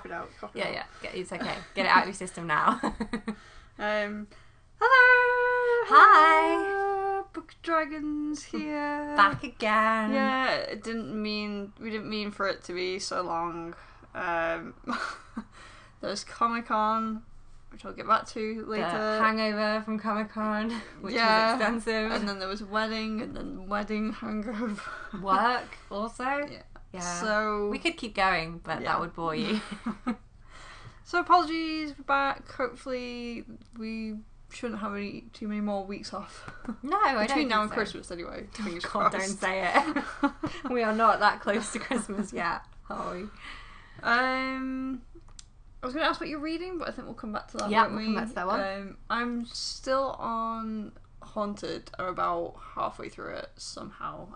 cough it out. Yeah. It's okay. Get it out of your system now. Hello. Hi. Book Dragons here. Back again. Yeah, we didn't mean for it to be so long. There's Comic-Con, which I'll get back to later. The hangover from Comic-Con, which was extensive. And then there was wedding, and then wedding hangover. Work also. Yeah. So we could keep going, but that would bore you. So apologies, we're back. Hopefully we shouldn't have too many more weeks off. No, I don't think between now and so. Christmas anyway. Fingers God, crossed. don't say it. We are not that close to Christmas yet, are we? I was going to ask what you're reading, but I think we'll come back to that. Yeah, won't we'll come back to that one. I'm still on Haunted. I'm about halfway through it somehow.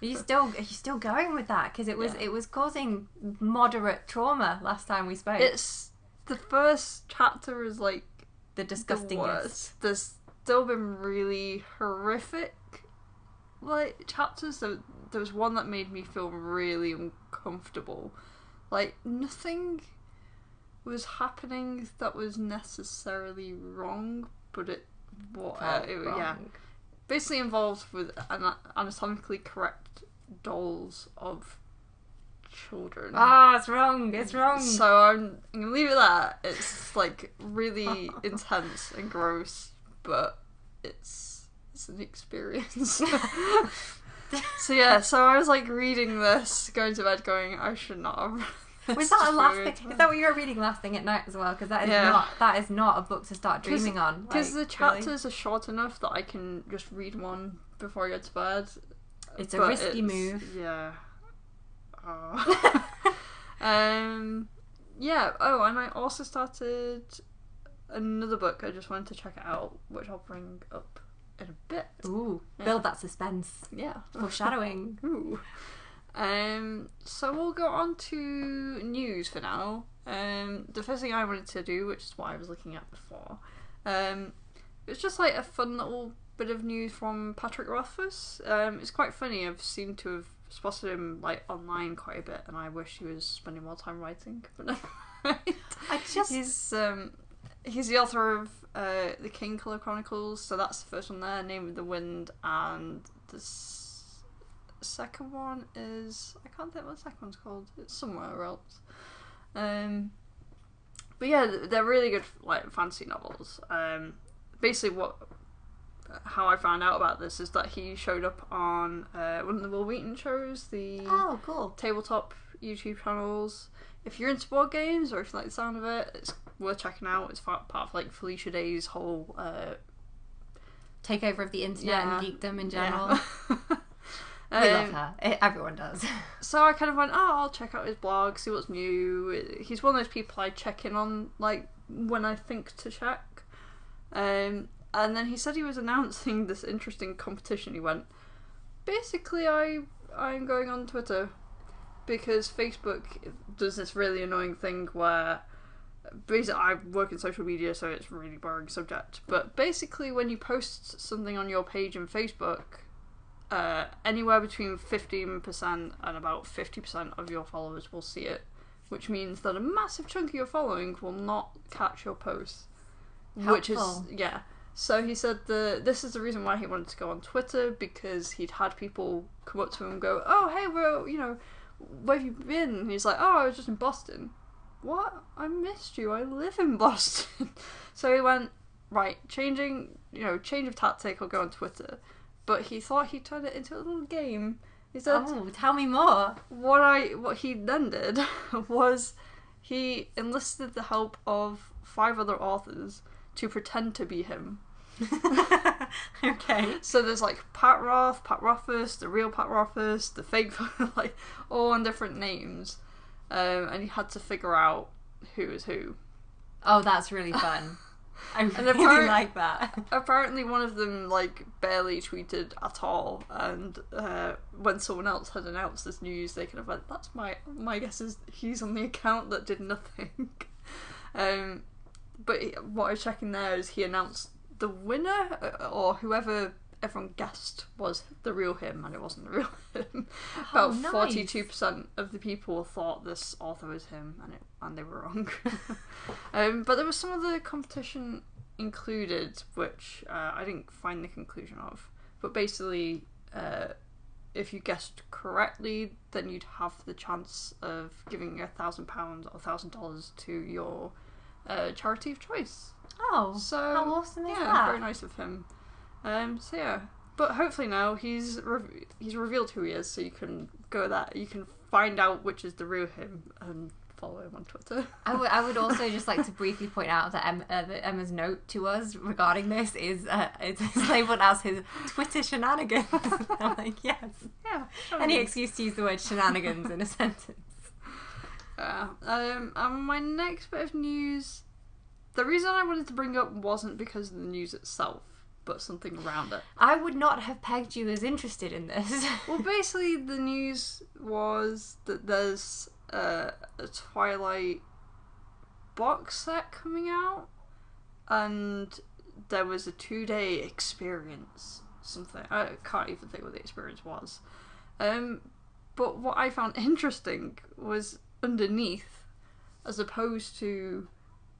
Are you still going with that? Because it was causing moderate trauma last time we spoke. It's the first chapter is like the disgustingest. There's still been really horrific chapters. So there was one that made me feel really uncomfortable. Like nothing was happening that was necessarily wrong, but it basically involved with anatomically correct dolls of children. It's wrong. It's wrong. So I'm gonna leave it there. It's like really intense and gross, but it's an experience. So I was like reading this, going to bed, going, I should not have. Was that a last thing? Is that what you were reading last thing at night as well? Because that is not a book to start dreaming on. Because the chapters are short enough that I can just read one before I go to bed. It's a risky move. Yeah. Yeah. Oh, and I also started another book. I just wanted to check it out, which I'll bring up in a bit. Ooh, build that suspense. Yeah. Foreshadowing. Ooh. So we'll go on to news for now. The first thing I wanted to do, which is what I was looking at before, it's just like a fun little bit of news from Patrick Rothfuss. It's quite funny. I've seemed to have spotted him like online quite a bit, and I wish he was spending more time writing. But no, he's the author of the King Color Chronicles. So that's the first one there, Name of the Wind, and the second one is, I can't think what the second one's called. It's somewhere else. But yeah, they're really good like fantasy novels. Basically how I found out about this is that he showed up on one of the Will Wheaton shows, the tabletop YouTube channels. If you're into board games or if you like the sound of it, it's worth checking out. It's part of like Felicia Day's whole takeover of the internet and geekdom in general. We love her. Everyone does. So I kind of went, I'll check out his blog, see what's new. He's one of those people I check in on, like, when I think to check. And then he said he was announcing this interesting competition. He went, basically, I'm going on Twitter because Facebook does this really annoying thing where basically I work in social media, so it's a really boring subject. But basically, when you post something on your page in Facebook, anywhere between 15% and about 50% of your followers will see it, which means that a massive chunk of your following will not catch your posts. Helpful. Which is, so he said this is the reason why he wanted to go on Twitter, because he'd had people come up to him and go, oh hey, well, where have you been? And he's like, oh, I was just in Boston. What? I missed you, I live in Boston. So he went, right, change of tactic, I'll go on Twitter. But he thought he'd turn it into a little game. He said, "Oh, tell me more." What he then did was he enlisted the help of 5 other authors to pretend to be him. Okay. So there's like Pat Rothfuss, the real Pat Rothfuss, the fake, like all on different names, and he had to figure out who is who. Oh, that's really fun. I really like that. Apparently one of them like barely tweeted at all, and when someone else had announced this news, they kind of went, that's my guess is he's on the account that did nothing. But what I was checking there is he announced the winner, or whoever everyone guessed was the real him, and it wasn't the real him. About nice. 42% of the people thought this author was him, and they were wrong. But there was some of the competition included, which I didn't find the conclusion of. But basically, if you guessed correctly, then you'd have the chance of giving £1,000 or $1,000 to your charity of choice. Oh, so how awesome is that? Very nice of him. So yeah, but hopefully now he's revealed who he is, so you can go that you can find out which is the real him and follow him on Twitter. I would also just like to briefly point out that Emma's note to us regarding this is it's labelled as his Twitter shenanigans. I'm like, yes, yeah, any excuse to use the word shenanigans in a sentence. And my next bit of news, the reason I wanted to bring up wasn't because of the news itself, but something around it. I would not have pegged you as interested in this. Well, basically the news was that there's a Twilight box set coming out, and there was a 2-day experience. Something I can't even think what the experience was. But what I found interesting was underneath, as opposed to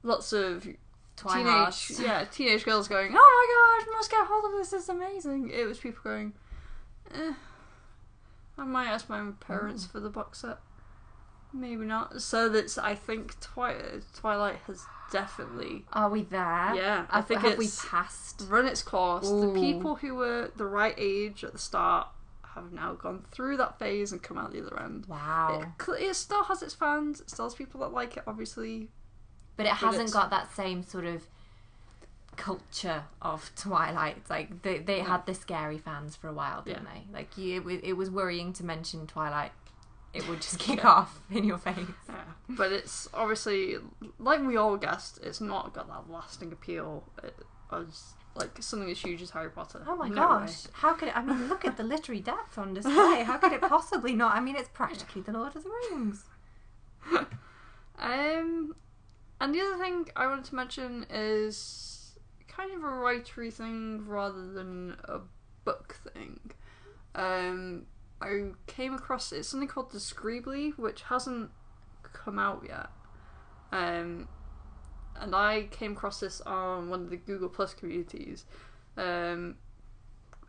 lots of teenage girls going, "Oh my god, must get hold of this! It's amazing." It was people going, I might ask my parents for the box set. Maybe not. So that's, I think Twilight has definitely. Are we there? Yeah, I think have we passed? Run its course. Ooh. The people who were the right age at the start have now gone through that phase and come out the other end. Wow. It still has its fans. It still has people that like it, obviously. But it hasn't got that same sort of culture of Twilight. Like they had the scary fans for a while, didn't they? Like it was worrying to mention Twilight. It would just kick off in your face. Yeah. But it's obviously, like we all guessed, it's not got that lasting appeal as like something as huge as Harry Potter. Oh my gosh. How could it? I mean, look at the literary depth on display. How could it possibly not? I mean, it's practically the Lord of the Rings. And the other thing I wanted to mention is kind of a writery thing rather than a book thing. I came across it's something called the Scribbly, which hasn't come out yet. And I came across this on one of the Google Plus communities. I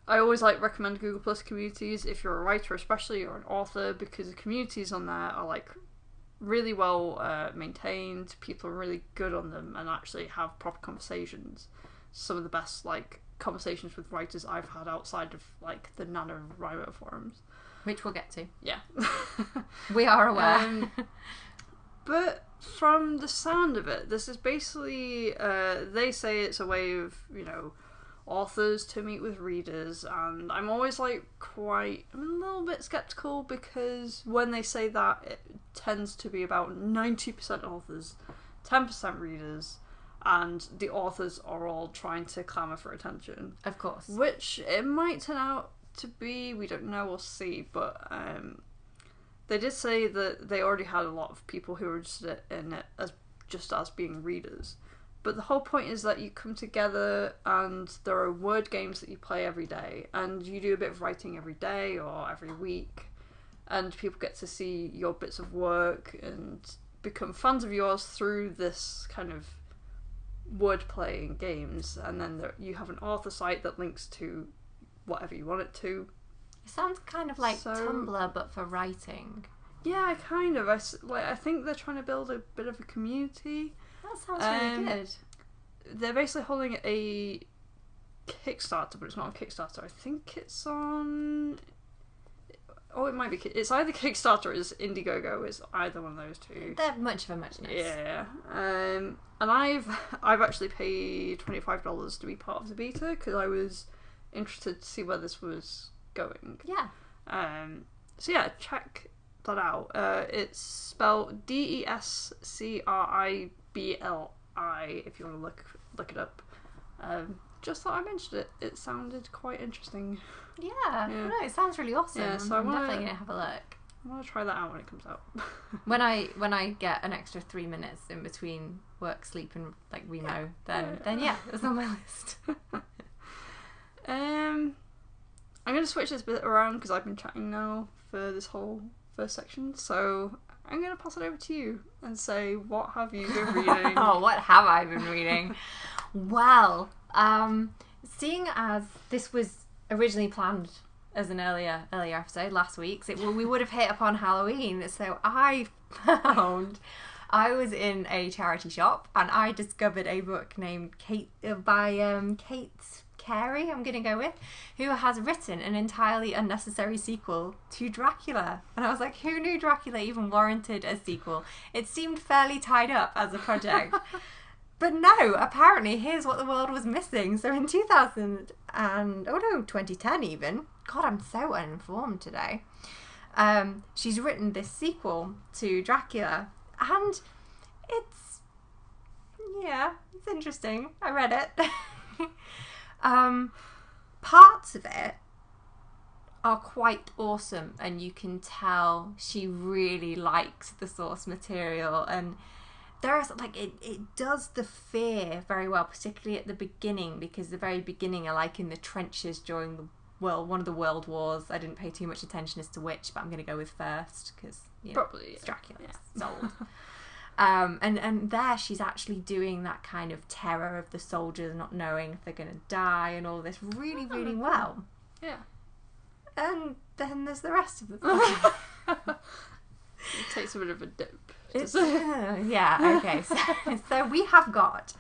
always recommend Google Plus communities if you're a writer, especially, or an author, because the communities on there are really well maintained. People are really good on them and actually have proper conversations. Some of the best conversations with writers I've had outside of the Nano writer forums, which we'll get to. Yeah. We are aware. But from the sound of it, this is basically they say it's a way of authors to meet with readers, and I'm always I'm a little bit skeptical, because when they say that, it tends to be about 90% authors, 10% readers, and the authors are all trying to clamour for attention. Of course. Which it might turn out to be, we don't know, we'll see, but they did say that they already had a lot of people who were interested in it as being readers. But the whole point is that you come together and there are word games that you play every day, and you do a bit of writing every day or every week, and people get to see your bits of work and become fans of yours through this kind of word playing games. And then you have an author site that links to whatever you want it to. It sounds kind of like Tumblr, but for writing. Yeah, kind of. I think they're trying to build a bit of a community. That sounds really good. They're basically holding a Kickstarter, but it's not on Kickstarter. I think it's on... Oh, it might be... It's either Kickstarter or it's Indiegogo. It's either one of those two. They're much of a muchness. Yeah. And I've actually paid $25 to be part of the beta, because I was interested to see where this was going. Yeah. So yeah, check that out. It's spelled DESCRIBLI if you want to look it up. Just thought I mentioned it. It sounded quite interesting. Yeah. No, it sounds really awesome. Yeah, so I'm definitely gonna have a look. I want to try that out when it comes out. when I get an extra 3 minutes in between work, sleep, and Remo, then yeah, it's on my list. I'm going to switch this bit around because I've been chatting now for this whole first section. So I'm going to pass it over to you and say, what have you been reading? Oh, what have I been reading? Well, seeing as this was originally planned as an earlier episode last week, so we would have hit upon Halloween. So I was in a charity shop and I discovered a book named Kate by Kate Carey, I'm going to go with, who has written an entirely unnecessary sequel to Dracula. And I was like, who knew Dracula even warranted a sequel? It seemed fairly tied up as a project. But no, apparently here's what the world was missing. So in 2010 even, God, I'm so uninformed today, she's written this sequel to Dracula. And it's interesting. I read it. Parts of it are quite awesome, and you can tell she really likes the source material, and there's like it does the fear very well, particularly at the beginning, because the very beginning are like in the trenches during one of the world wars. I didn't pay too much attention as to which, but I'm going to go with first because probably it's Dracula. It's old. And there she's actually doing that kind of terror of the soldiers not knowing if they're going to die and all this really, really well. Yeah. And then there's the rest of the book. It takes a bit of a dip. Yeah, okay. So we have got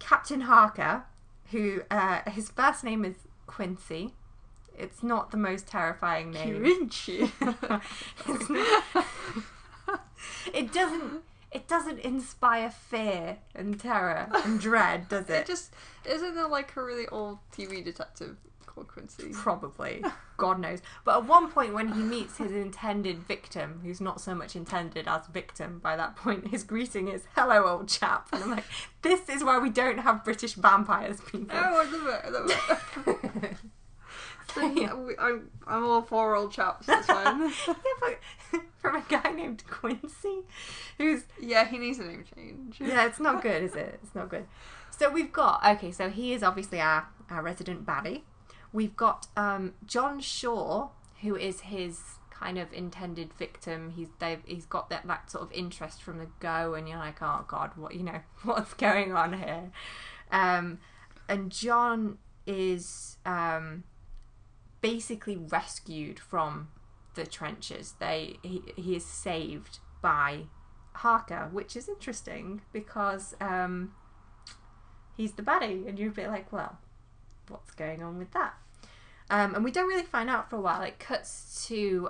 Captain Harker, who his first name is Quincy. It's not the most terrifying name. Quincy. It doesn't inspire fear and terror and dread, does it? Isn't there like a really old TV detective called Quincy? Probably. God knows. But at one point when he meets his intended victim, who's not so much intended as victim by that point, his greeting is, "Hello, old chap." And I'm like, this is why we don't have British vampires, people. Oh, I love it. I'm all for old chaps, that's fine. Yeah, but from a guy named Quincy, who's... Yeah, he needs a name change. Yeah, it's not good, is it? It's not good. So we've got... Okay, so he is obviously our resident baddie. We've got John Shaw, who is his kind of intended victim. He's got that sort of interest from the go, and you're like, oh God, what's going on here? And John is... basically rescued from the trenches. He is saved by Harker, which is interesting because he's the baddie, and you'd be like, well, what's going on with that? And we don't really find out for a while. It cuts to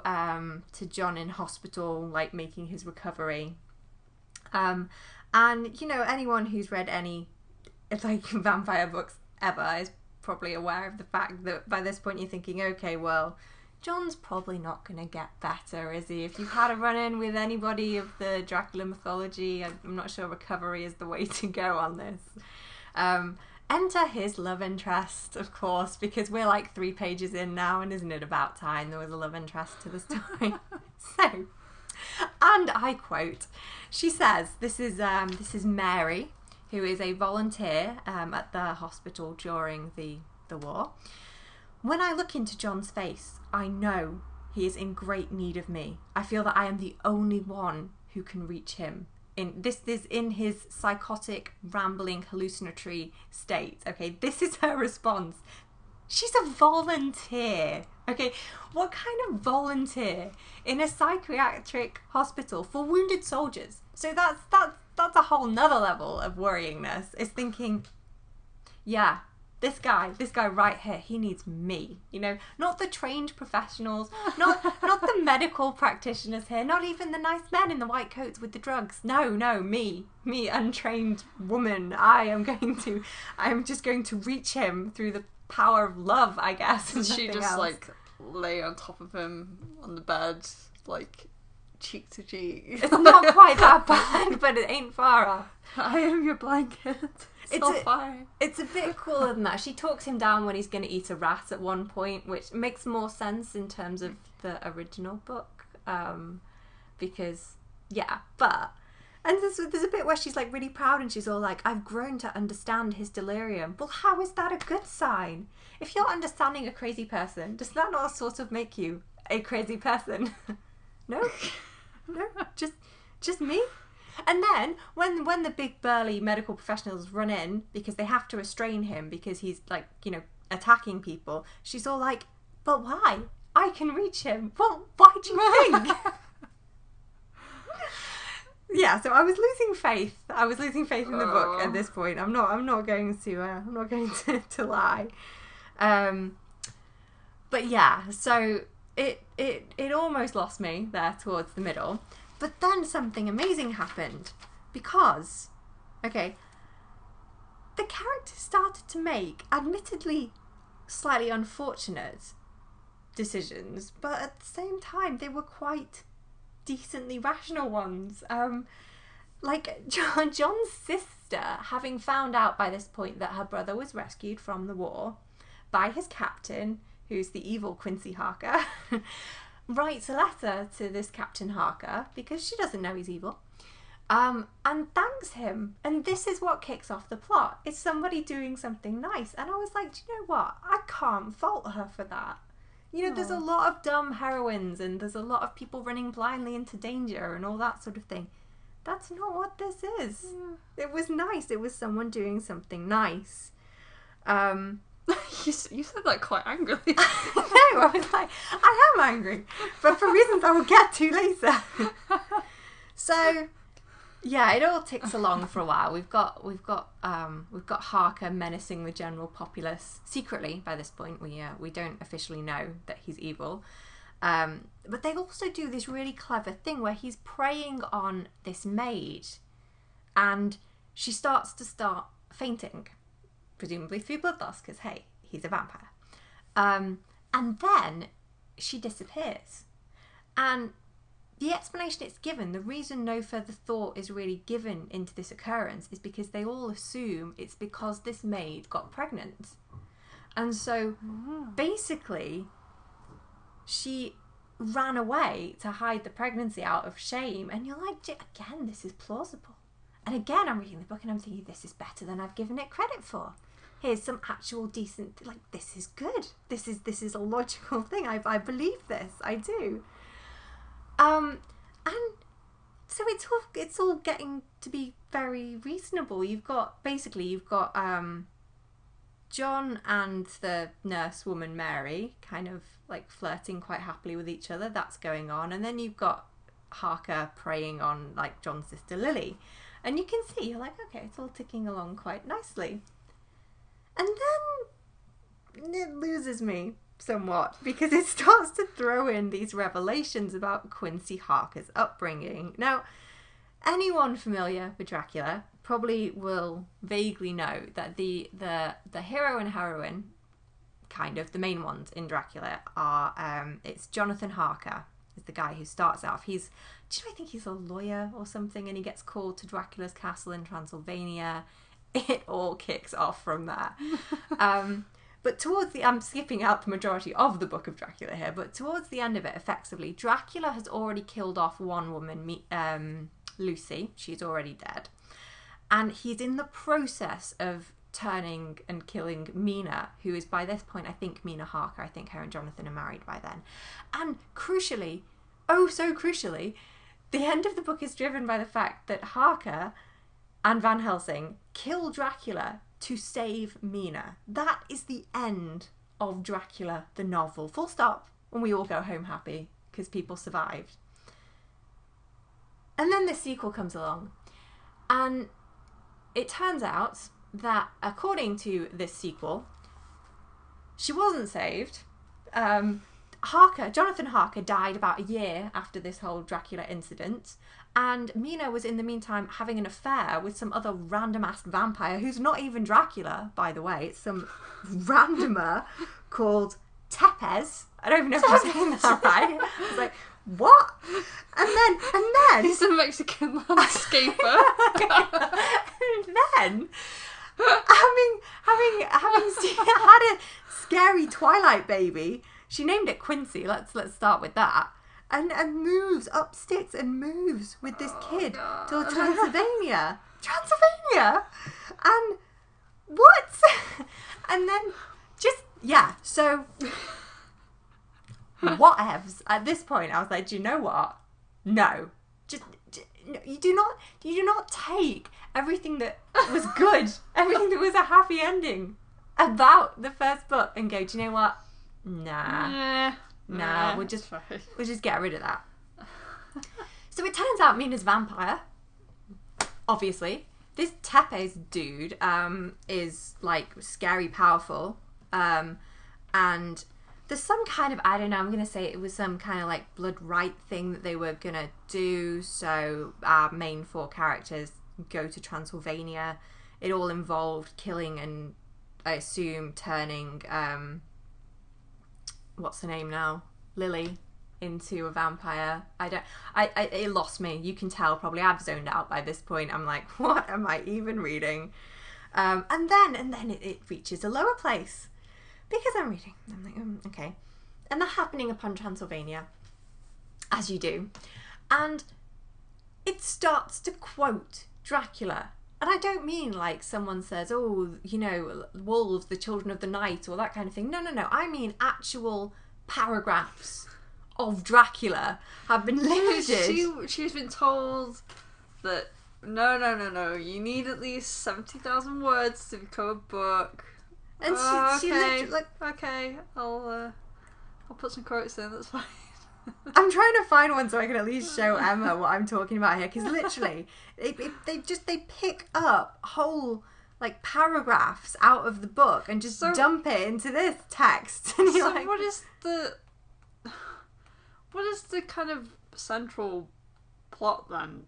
John in hospital, like making his recovery. And anyone who's read any like vampire books ever is probably aware of the fact that by this point you're thinking, okay, well, John's probably not going to get better, is he? If you've had a run-in with anybody of the Dracula mythology, I'm not sure recovery is the way to go on this. Enter his love interest, of course, because we're like 3 pages in now, and isn't it about time there was a love interest to the story? So, and I quote, she says, this is Mary, who is a volunteer at the hospital during the war. "When I look into John's face, I know he is in great need of me. I feel that I am the only one who can reach him." This is in his psychotic, rambling, hallucinatory state. Okay, this is her response. She's a volunteer. Okay, what kind of volunteer in a psychiatric hospital for wounded soldiers? So that's a whole nother level of worryingness. Is thinking, yeah, this guy right here, he needs me. Not the trained professionals, not the medical practitioners here, not even the nice men in the white coats with the drugs. No, me, untrained woman. I'm just going to reach him through the power of love, I guess. And she just like lay on top of him on the bed, like cheek to cheek. It's not quite that bad, but it ain't far off. I am your blanket. It's fine. It's a bit cooler than that. She talks him down when he's going to eat a rat at one point, which makes more sense in terms of the original book. Because, yeah, but And there's a bit where she's like really proud and she's all like, I've grown to understand his delirium. Well, how is that a good sign? If you're understanding a crazy person, does that not sort of make you a crazy person? No? No? Just me? And then when the big burly medical professionals run in because they have to restrain him because he's like, you know, attacking people, she's all like, but why? I can reach him. Well, why do you think? Yeah, so I was losing faith. I was losing faith in the book at this point. I'm not going to lie. But yeah, so it almost lost me there towards the middle. But then something amazing happened because, okay, the characters started to make, admittedly, slightly unfortunate decisions, but at the same time they were quite decently rational ones. Like John's sister, having found out by this point that her brother was rescued from the war by his captain, who's the evil Quincy Harker, writes a letter to this Captain Harker because she doesn't know he's evil, and thanks him. And this is what kicks off the plot. It's somebody doing something nice. And I was like, do you know what? I can't fault her for that. You know, there's a lot of dumb heroines and there's a lot of people running blindly into danger and all that sort of thing. That's not what this is. Yeah. It was nice. It was someone doing something nice. You said that quite angrily. No, I was like, I am angry, but for reasons I will get to later. So, yeah, it all ticks along for a while. We've got Harker menacing the general populace secretly. By this point, we don't officially know that he's evil. But they also do this really clever thing where he's preying on this maid, and she starts to fainting, presumably through blood loss, because hey, he's a vampire. And then she disappears, and the explanation it's given, the reason no further thought is really given into this occurrence, is because they all assume it's because this maid got pregnant. And so basically she ran away to hide the pregnancy out of shame. And you're like, again, this is plausible. And again, I'm reading the book and I'm thinking, this is better than I've given it credit for. Here's some actual decent, like, this is good. This is a logical thing. I believe this. I do. And so it's all getting to be very reasonable. You've got John and the nurse woman Mary kind of like flirting quite happily with each other. That's going on. And then you've got Harker preying on like John's sister Lily. And you can see, you're like, okay, it's all ticking along quite nicely. And then it loses me somewhat because it starts to throw in these revelations about Quincy Harker's upbringing. Now, anyone familiar with Dracula probably will vaguely know that the hero and heroine, kind of the main ones in Dracula, are it's Jonathan Harker is the guy who starts off. I think he's a lawyer or something, and he gets called to Dracula's castle in Transylvania. It all kicks off from there. But I'm skipping out the majority of the book of Dracula here, but towards the end of it, effectively, Dracula has already killed off one woman, Lucy. She's already dead. And he's in the process of turning and killing Mina, who is by this point, I think, Mina Harker. I think her and Jonathan are married by then. And crucially, oh so crucially, the end of the book is driven by the fact that Harker and Van Helsing kill Dracula to save Mina. That is the end of Dracula, the novel. Full stop. And we all go home happy because people survived. And then the sequel comes along. And it turns out that according to this sequel, she wasn't saved. Jonathan Harker died about a year after this whole Dracula incident, and Mina was in the meantime having an affair with some other random-ass vampire who's not even Dracula, by the way. It's some randomer called Tepes. I don't even know if I'm saying that right. I was like, what? And then he's a Mexican landscaper. And then having had a scary Twilight baby, she named it Quincy. Let's start with that. and moves up sticks and moves with this kid to Transylvania. Transylvania! And what? And then so whatevs. At this point, I was like, do you know what? No. You do not take everything that was good, everything that was a happy ending about the first book and go, do you know what? Nah, we'll just get rid of that. So it turns out Mina's a vampire. Obviously, this Tepe's dude is like scary powerful, and there's some kind of, I don't know, I'm gonna say it was some kind of like blood right thing that they were gonna do. So our main 4 characters go to Transylvania. It all involved killing and, I assume, turning what's her name now, Lily, into a vampire. It lost me. You can tell probably I've zoned out by this point. I'm like, what am I even reading? And then it reaches a lower place because I'm reading. I'm like, okay. And they're happening upon Transylvania, as you do. And it starts to quote Dracula. And I don't mean like someone says, oh, you know, wolves, the children of the night, or that kind of thing. No. I mean actual paragraphs of Dracula have been listed. She's been told that no. You need at least 70,000 words to become a book. And she literally, like, okay, I'll put some quotes in. That's fine. I'm trying to find one so I can at least show Emma what I'm talking about here, because literally they pick up whole like paragraphs out of the book and just dump it into this text. And so like, what is the kind of central plot then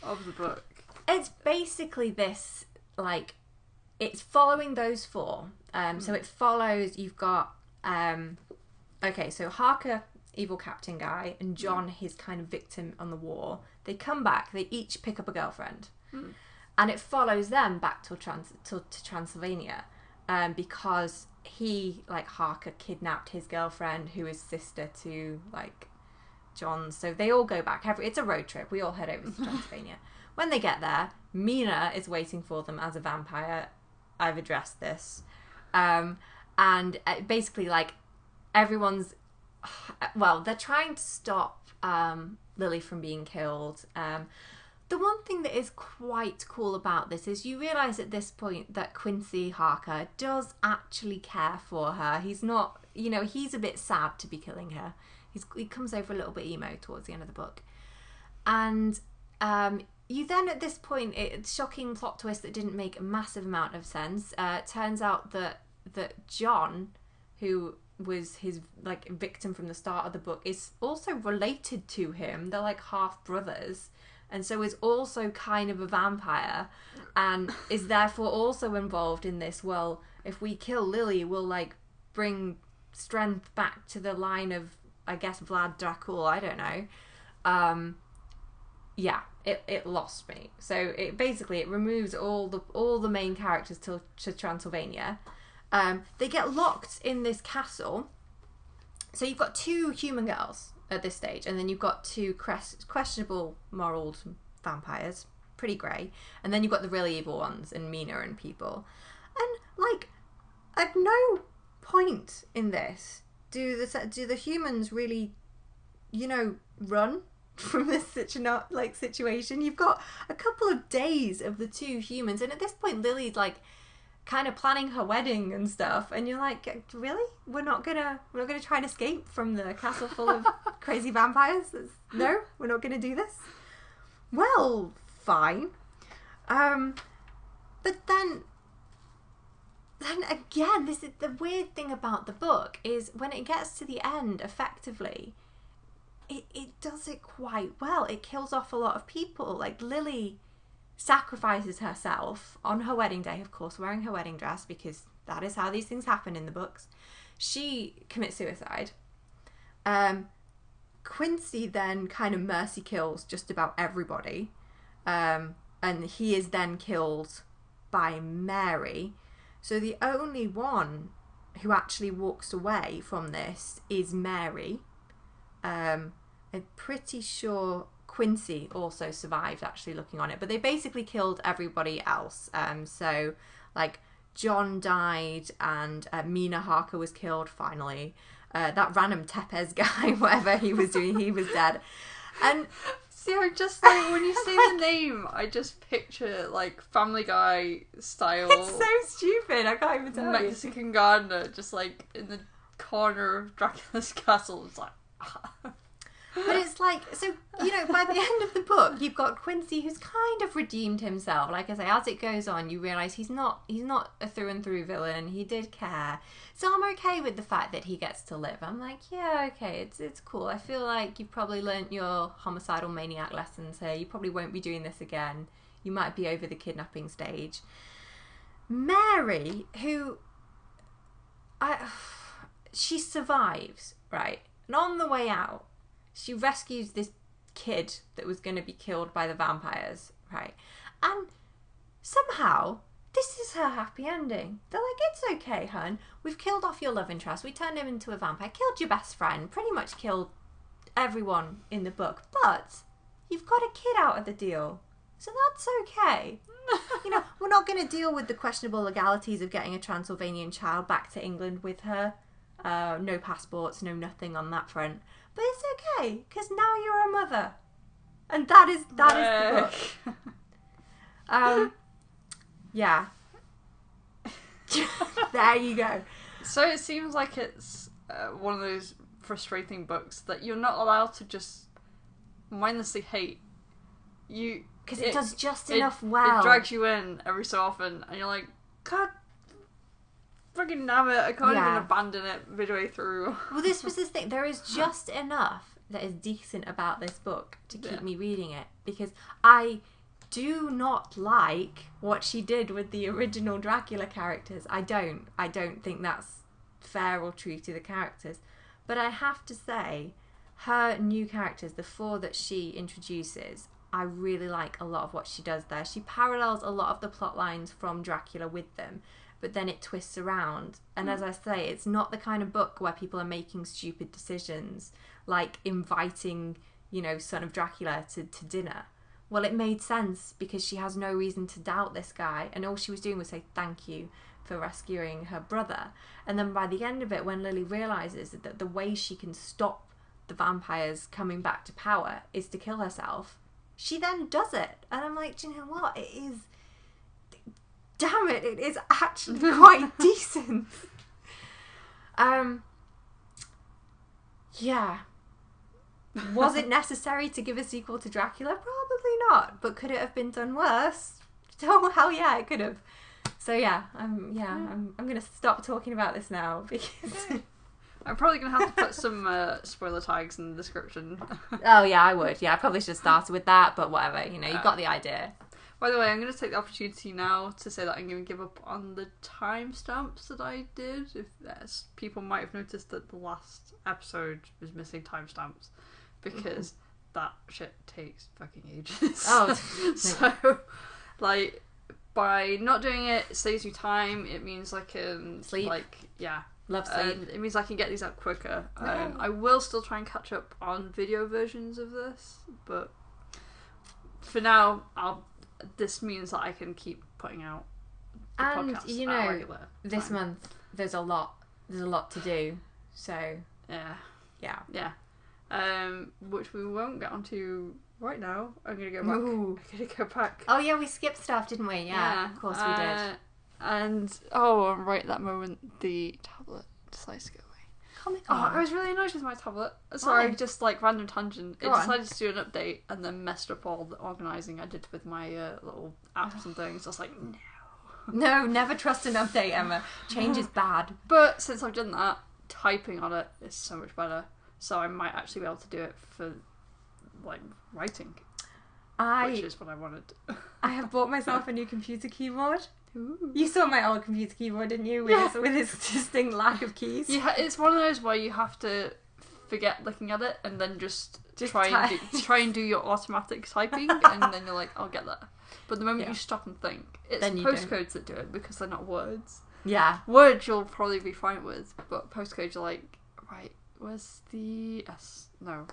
of the book? It's basically this, like, it's following those 4. So it follows, you've got so Harker, evil captain guy, and John, his kind of victim on the war. They come back, they each pick up a girlfriend. And it follows them back to Transylvania, because he, like, Harker kidnapped his girlfriend, who is sister to, like, John. So they all go back. It's a road trip. We all head over to Transylvania. When they get there, Mina is waiting for them as a vampire. I've addressed this. And basically, like, everyone's... Well, they're trying to stop Lily from being killed. The one thing that is quite cool about this is you realise at this point that Quincy Harker does actually care for her. He's not, you know, he's a bit sad to be killing her. He comes over a little bit emo towards the end of the book. And you then, at this point, it's shocking plot twist that didn't make a massive amount of sense. Turns out that John, who was his like victim from the start of the book, is also related to him. They're like half brothers, and so is also kind of a vampire, and is therefore also involved in this. Well, if we kill Lily, we'll like bring strength back to the line of, I guess, Vlad Dracula. I don't know. It lost me. So it removes all the main characters to Transylvania. They get locked in this castle. So you've got 2 human girls at this stage, and then you've got 2 questionable moral vampires, pretty grey, and then you've got the really evil ones, and Mina and people. And like, at no point in this do the humans really, you know, run from this situation. You've got a couple of days of the 2 humans, and at this point Lily's like kind of planning her wedding and stuff, and you're like, really? We're not gonna try and escape from the castle full of crazy vampires? No, we're not gonna do this? Well, fine. But then again, this is the weird thing about the book, is when it gets to the end, effectively, it does it quite well. It kills off a lot of people. Like, Lily sacrifices herself on her wedding day, of course, wearing her wedding dress, because that is how these things happen in the books. She commits suicide. Quincy then kind of mercy kills just about everybody. And he is then killed by Mary. So the only one who actually walks away from this is Mary. And I'm pretty sure Quincy also survived, actually, looking on it. But they basically killed everybody else. So, like, John died and Mina Harker was killed, finally. That random Tepes guy, whatever he was doing, he was dead. And see, I just like when you say the name, I just picture like Family Guy style. It's so stupid. I can't even tell you. Mexican gardener just like in the corner of Dracula's castle. It's like. But it's like, so, you know, by the end of the book, you've got Quincy who's kind of redeemed himself. Like I say, as it goes on, you realise he's not a through and through villain. He did care. So I'm okay with the fact that he gets to live. I'm like, yeah, okay, it's cool. I feel like you've probably learnt your homicidal maniac lessons here. You probably won't be doing this again. You might be over the kidnapping stage. Mary, who... she survives, right? And on the way out, she rescues this kid that was going to be killed by the vampires, right? And somehow, this is her happy ending. They're like, it's okay, hun. We've killed off your love interest. We turned him into a vampire. Killed your best friend. Pretty much killed everyone in the book. But you've got a kid out of the deal. So that's okay. You know, we're not going to deal with the questionable legalities of getting a Transylvanian child back to England with her. No passports, no nothing on that front. But it's okay, because now you're a mother. And that is the book. Yeah. There you go. So it seems like it's one of those frustrating books that you're not allowed to just mindlessly hate. Because it does just enough well. It drags you in every so often, and you're like, God friggin' damn it, I can't even abandon it midway through. Well, this was the thing. There is just enough that is decent about this book to keep me reading it, because I do not like what she did with the original Dracula characters. I don't think that's fair or true to the characters. But I have to say, her new characters, the 4 that she introduces, I really like a lot of what she does there. She parallels a lot of the plot lines from Dracula with them, but then it twists around. And as I say, it's not the kind of book where people are making stupid decisions, like inviting, you know, Son of Dracula to dinner. Well, it made sense because she has no reason to doubt this guy, and all she was doing was say thank you for rescuing her brother. And then by the end of it, when Lily realises that the way she can stop the vampires coming back to power is to kill herself, she then does it. And I'm like, do you know what? It is... Damn it, it is actually quite decent. Yeah. Was it necessary to give a sequel to Dracula? Probably not. But could it have been done worse? Oh, hell yeah, it could have. So yeah, I'm going to stop talking about this now because... I'm probably going to have to put some spoiler tags in the description. Oh yeah, I would. Yeah, I probably should have started with that, but whatever. You know, you got the idea. By the way, I'm going to take the opportunity now to say that I'm going to give up on the timestamps that I did. People might have noticed that the last episode was missing timestamps because that shit takes fucking ages. Oh, so like by not doing it, it saves you time. It means I can sleep. Love sleep. It means I can get these out quicker. I will still try and catch up on video versions of this, but for now, this means that I can keep putting out the podcasts. You know, this month there's a lot to do. So yeah. Which we won't get onto right now. I'm gonna go back. Ooh. I'm gonna go back. Oh yeah, we skipped stuff, didn't we? Yeah, of course we did. And right at that moment, the tablet decides to go away. I was really annoyed with my tablet. Sorry, just like random tangent. It decided to do an update and then messed up all the organising I did with my little apps and things. I was like, no. No, never trust an update, Emma. Change is bad. But since I've done that, typing on it is so much better. So I might actually be able to do it for like writing, which is what I wanted. I have bought myself a new computer keyboard. Ooh. You saw my old computer keyboard, didn't you? With its distinct lack of keys. It's one of those where you have to forget looking at it and then just try and do your automatic typing, and then you're like, I'll get that. But the moment you stop and think, it's postcodes that do it because they're not words. Yeah. Words you'll probably be fine with, but postcodes are like, right, where's the S? No.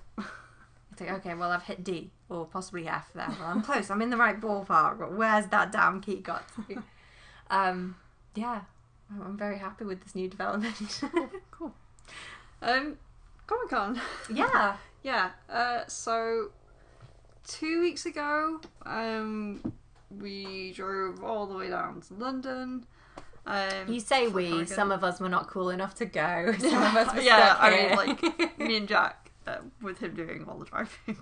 It's like, okay, well, I've hit D or possibly F there. Well, I'm close. I'm in the right ballpark. But where's that damn key got to? Yeah, I'm very happy with this new development. Cool. Comic-Con. Yeah. Yeah. So 2 weeks ago, we drove all the way down to London. You say we. Oregon. Some of us were not cool enough to go. Some of us were yeah, stuck I here. mean, like me and Jack, with him doing all the driving.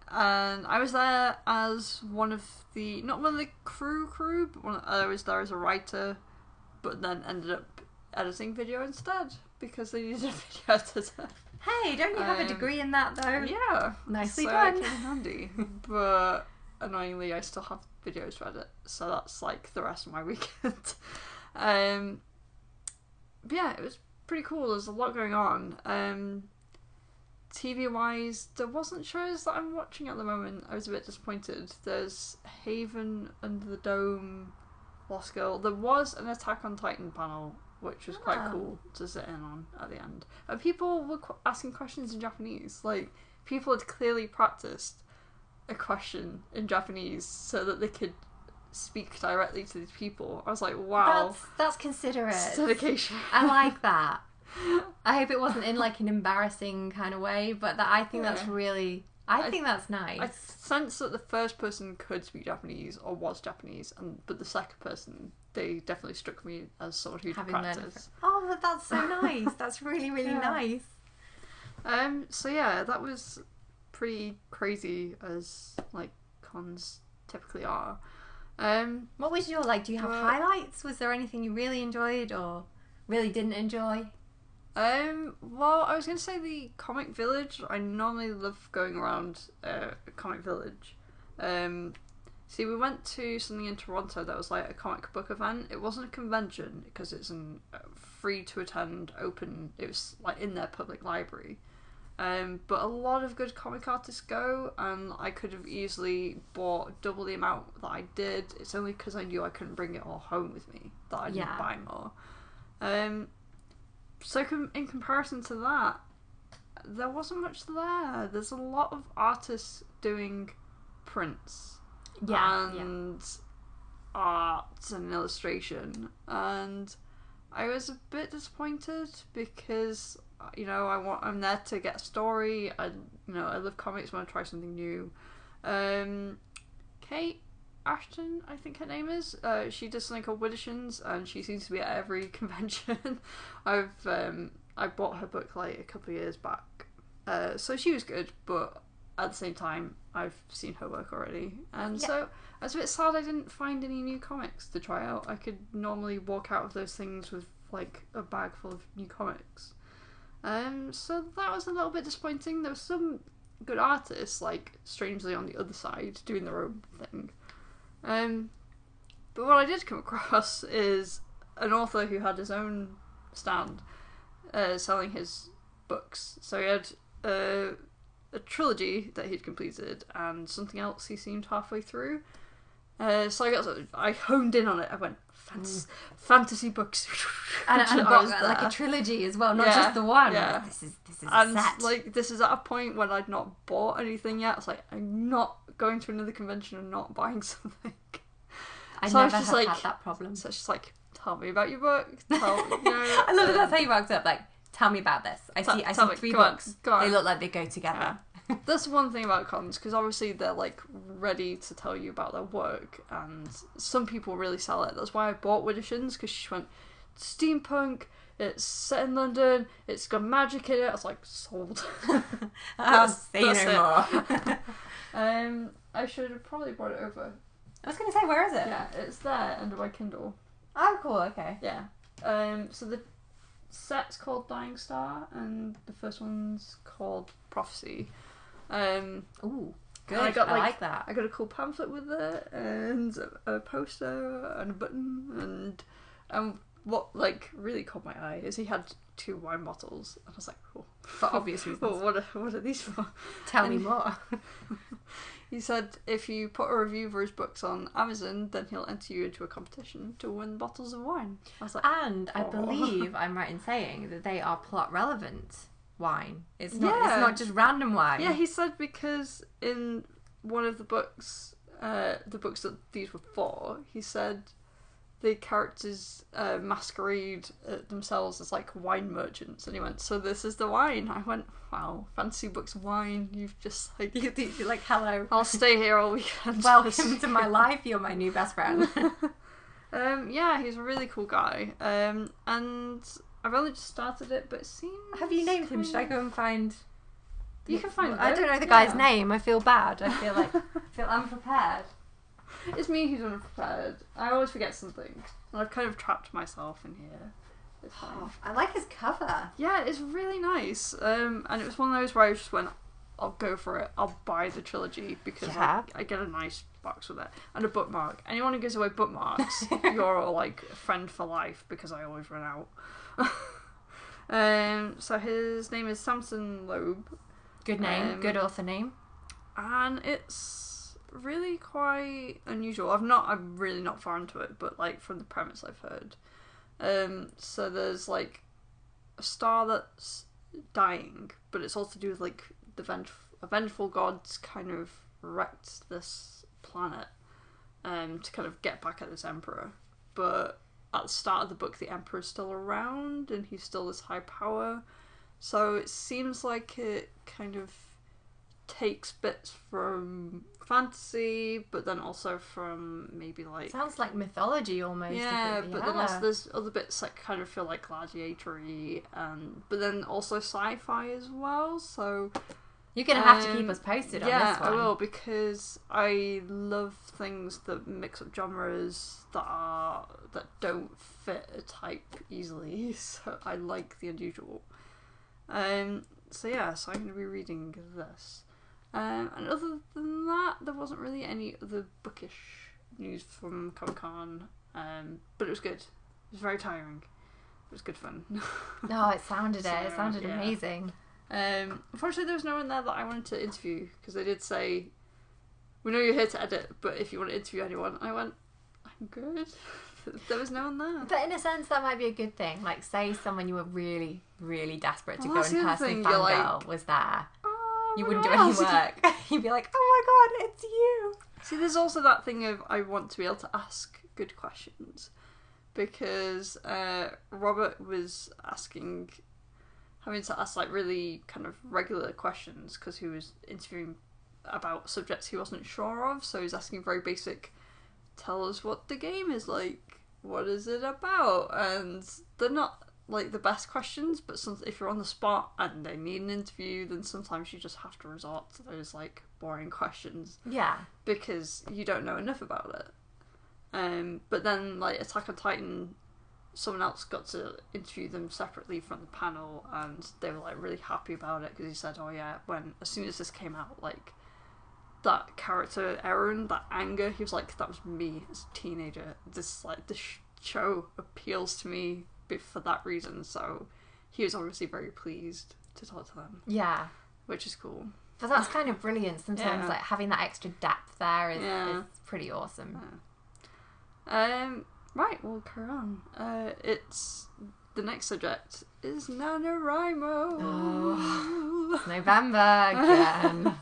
And I was there as not one of the crew, but I was there as a writer, but then ended up editing video instead because they needed a video editor. Hey, don't you have a degree in that though? Yeah, Nicely so done. It came in handy, but annoyingly, I still have videos to edit, so that's like the rest of my weekend. But yeah, it was pretty cool. There's a lot going on. TV wise, there wasn't shows that I'm watching at the moment. I was a bit disappointed. There's Haven, Under the Dome, Lost Girl. There was an Attack on Titan panel, which was quite cool to sit in on at the end. And people were asking questions in Japanese. Like, people had clearly practiced a question in Japanese so that they could speak directly to these people. I was like, wow. That's considerate. It's dedication. I like that. I hope it wasn't in like an embarrassing kind of way, but I think that's really... I think that's nice. I sense that the first person could speak Japanese or was Japanese, but the second person, they definitely struck me as someone who'd practiced. Oh, that's so nice. That's really, really nice. So yeah, that was pretty crazy as like cons typically are. What was your do you have highlights? Was there anything you really enjoyed or really didn't enjoy? Well, I was going to say the Comic Village. I normally love going around Comic Village. See, we went to something in Toronto that was like a comic book event. It wasn't a convention because it's free to attend, open. It was like in their public library. But a lot of good comic artists go, and I could have easily bought double the amount that I did. It's only because I knew I couldn't bring it all home with me that I didn't buy more. So in comparison to that, there wasn't much there. There's a lot of artists doing prints and art and illustration, and I was a bit disappointed because I'm there to get a story. I love comics. I want to try something new. Kate Ashton, I think her name is. She does something called Widdershins, and she seems to be at every convention. I bought her book like a couple of years back, so she was good. But at the same time, I've seen her work already, and so I was a bit sad I didn't find any new comics to try out. I could normally walk out of those things with like a bag full of new comics. So that was a little bit disappointing. There were some good artists, like strangely on the other side, doing their own thing. But what I did come across is an author who had his own stand selling his books. So he had a trilogy that he'd completed and something else he seemed halfway through. So I honed in on it. I went, fantasy books. And got like a trilogy as well, not just the one. Yeah. This is and a set. Like, this is at a point when I'd not bought anything yet. It's like, I'm not going to another convention and not buying something. I never have had that problem. So it's just like, tell me about your book. I love that that's how you walked up. Like, tell me about this. I see 3 books. Go on. They look like they go together. Yeah. That's one thing about cons, because obviously they're like ready to tell you about their work, and some people really sell it. That's why I bought Widdershins, because she went, steampunk, it's set in London, it's got magic in it. I was like, sold. I'll say no more. I should have probably brought it over. I was going to say, where is it? Yeah, it's there under my Kindle. Oh, cool, okay. Yeah. So the set's called Dying Star, and the first one's called Prophecy. Ooh, good. I like that. I got a cool pamphlet with it, and a poster, and a button, and what like really caught my eye is he had 2 wine bottles, and I was like, oh, for obvious reasons. Well, what are these for? Tell me more. He said if you put a review for his books on Amazon, then he'll enter you into a competition to win bottles of wine. I was like, and I believe I'm right in saying that they are plot relevant. wine. It's not just random wine. Yeah, he said because in one of the books that these were for, he said the characters masquerade themselves as like wine merchants, and he went, so this is the wine. I went, wow, fancy books of wine. You've just like You're like, hello, I'll stay here all weekend. Welcome to my life. You're my new best friend. Yeah, he's a really cool guy. And I've only just started it, but it seems... Have you named him? Should I go and find... You can find I don't know the guy's name. I feel bad. I feel unprepared. It's me who's unprepared. I always forget something. And I've kind of trapped myself in here. It's fine. Oh, I like his cover. Yeah, it's really nice. And it was one of those where I just went, I'll go for it. I'll buy the trilogy because I get a nice box with it. And a bookmark. Anyone who gives away bookmarks, you're like a friend for life because I always run out. So his name is Samson Loeb. Good name. Good author name. And it's really quite unusual. I'm really not far into it, but like from the premise I've heard. So there's like a star that's dying, but it's all to do with like the vengeful gods kind of wrecked this planet to kind of get back at this emperor. But at the start of the book, the emperor's still around and he's still this high power. So it seems like it kind of takes bits from fantasy, but then also from maybe like... Sounds like mythology almost. Yeah, but then also there's other bits that kind of feel like gladiatory, but then also sci-fi as well, so... You're going to have to keep us posted on this one. Yeah, I will, because I love things that mix up genres that don't fit a type easily, so I like the unusual. So I'm going to be reading this. And other than that, there wasn't really any other bookish news from Comic-Con, but it was good. It was very tiring. It was good fun. No, it sounded amazing. Unfortunately, there was no one there that I wanted to interview, because they did say, we know you're here to edit, but if you want to interview anyone, I went, I'm good. There was no one there. But in a sense, that might be a good thing. Like, say someone you were really, really desperate to go and personally fangirl was there. Oh, you wouldn't do any work. You'd be like, oh my god, it's you. See, there's also that thing of I want to be able to ask good questions, because Robert was having to ask like really kind of regular questions because he was interviewing about subjects he wasn't sure of, so he's asking very basic, tell us what the game is like, what is it about, and they're not like the best questions, but if you're on the spot and they need an interview, then sometimes you just have to resort to those like boring questions, because you don't know enough about it. But then like Attack on Titan, someone else got to interview them separately from the panel, and they were like really happy about it because he said, oh yeah, as soon as this came out, like that character Eren, that anger, he was like, that was me as a teenager. This show appeals to me for that reason, so he was obviously very pleased to talk to them. Yeah, which is cool. But that's kind of brilliant. Sometimes like having that extra depth there is pretty awesome. Right, we'll carry on. It's the next subject is NaNoWriMo. Oh, it's November again.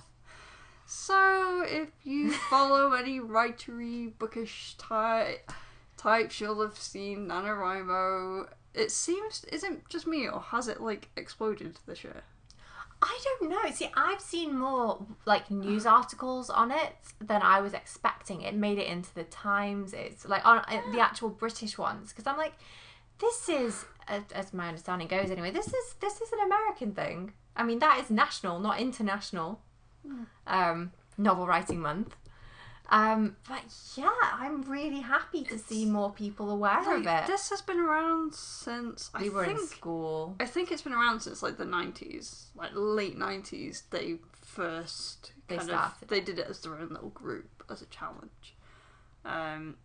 So, if you follow any writery, bookish types, you'll have seen NaNoWriMo. It seems, isn't just me, or has it like exploded this year? I don't know. See, I've seen more like news articles on it than I was expecting. It made it into the Times. It's like on the actual British ones, because I'm like, this is, as my understanding goes anyway, this is an American thing. I mean, that is national, not international. Novel writing month. But yeah, I'm really happy to see more people aware of it. This has been around since we were in school. I think it's been around since like the 90s, like late 90s. They first they did it as their own little group, as a challenge. And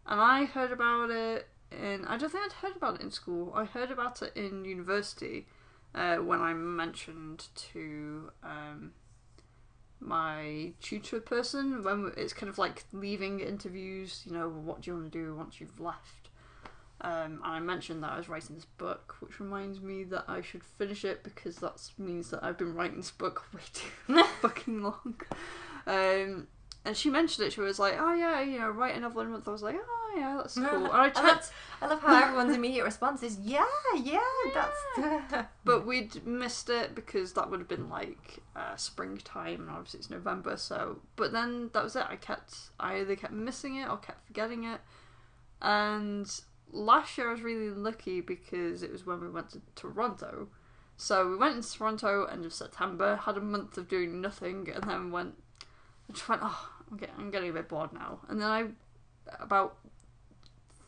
I heard about it I don't think I'd heard about it in school. I heard about it in university when I mentioned to my tutor person, when it's kind of like leaving interviews, what do you want to do once you've left? And I mentioned that I was writing this book, which reminds me that I should finish it because that means that I've been writing this book way too fucking long. And she mentioned it. She was like, "Oh yeah, you know, write a novel in a month." I was like, "Oh yeah, that's cool." And I love how everyone's immediate response is, "Yeah, that's." But we'd missed it because that would have been like springtime, and obviously it's November. So, but then that was it. I either kept missing it or kept forgetting it. And last year I was really lucky because it was when we went to Toronto. So we went into Toronto end of September, had a month of doing nothing, and then I just went, oh, I'm getting a bit bored now. And then about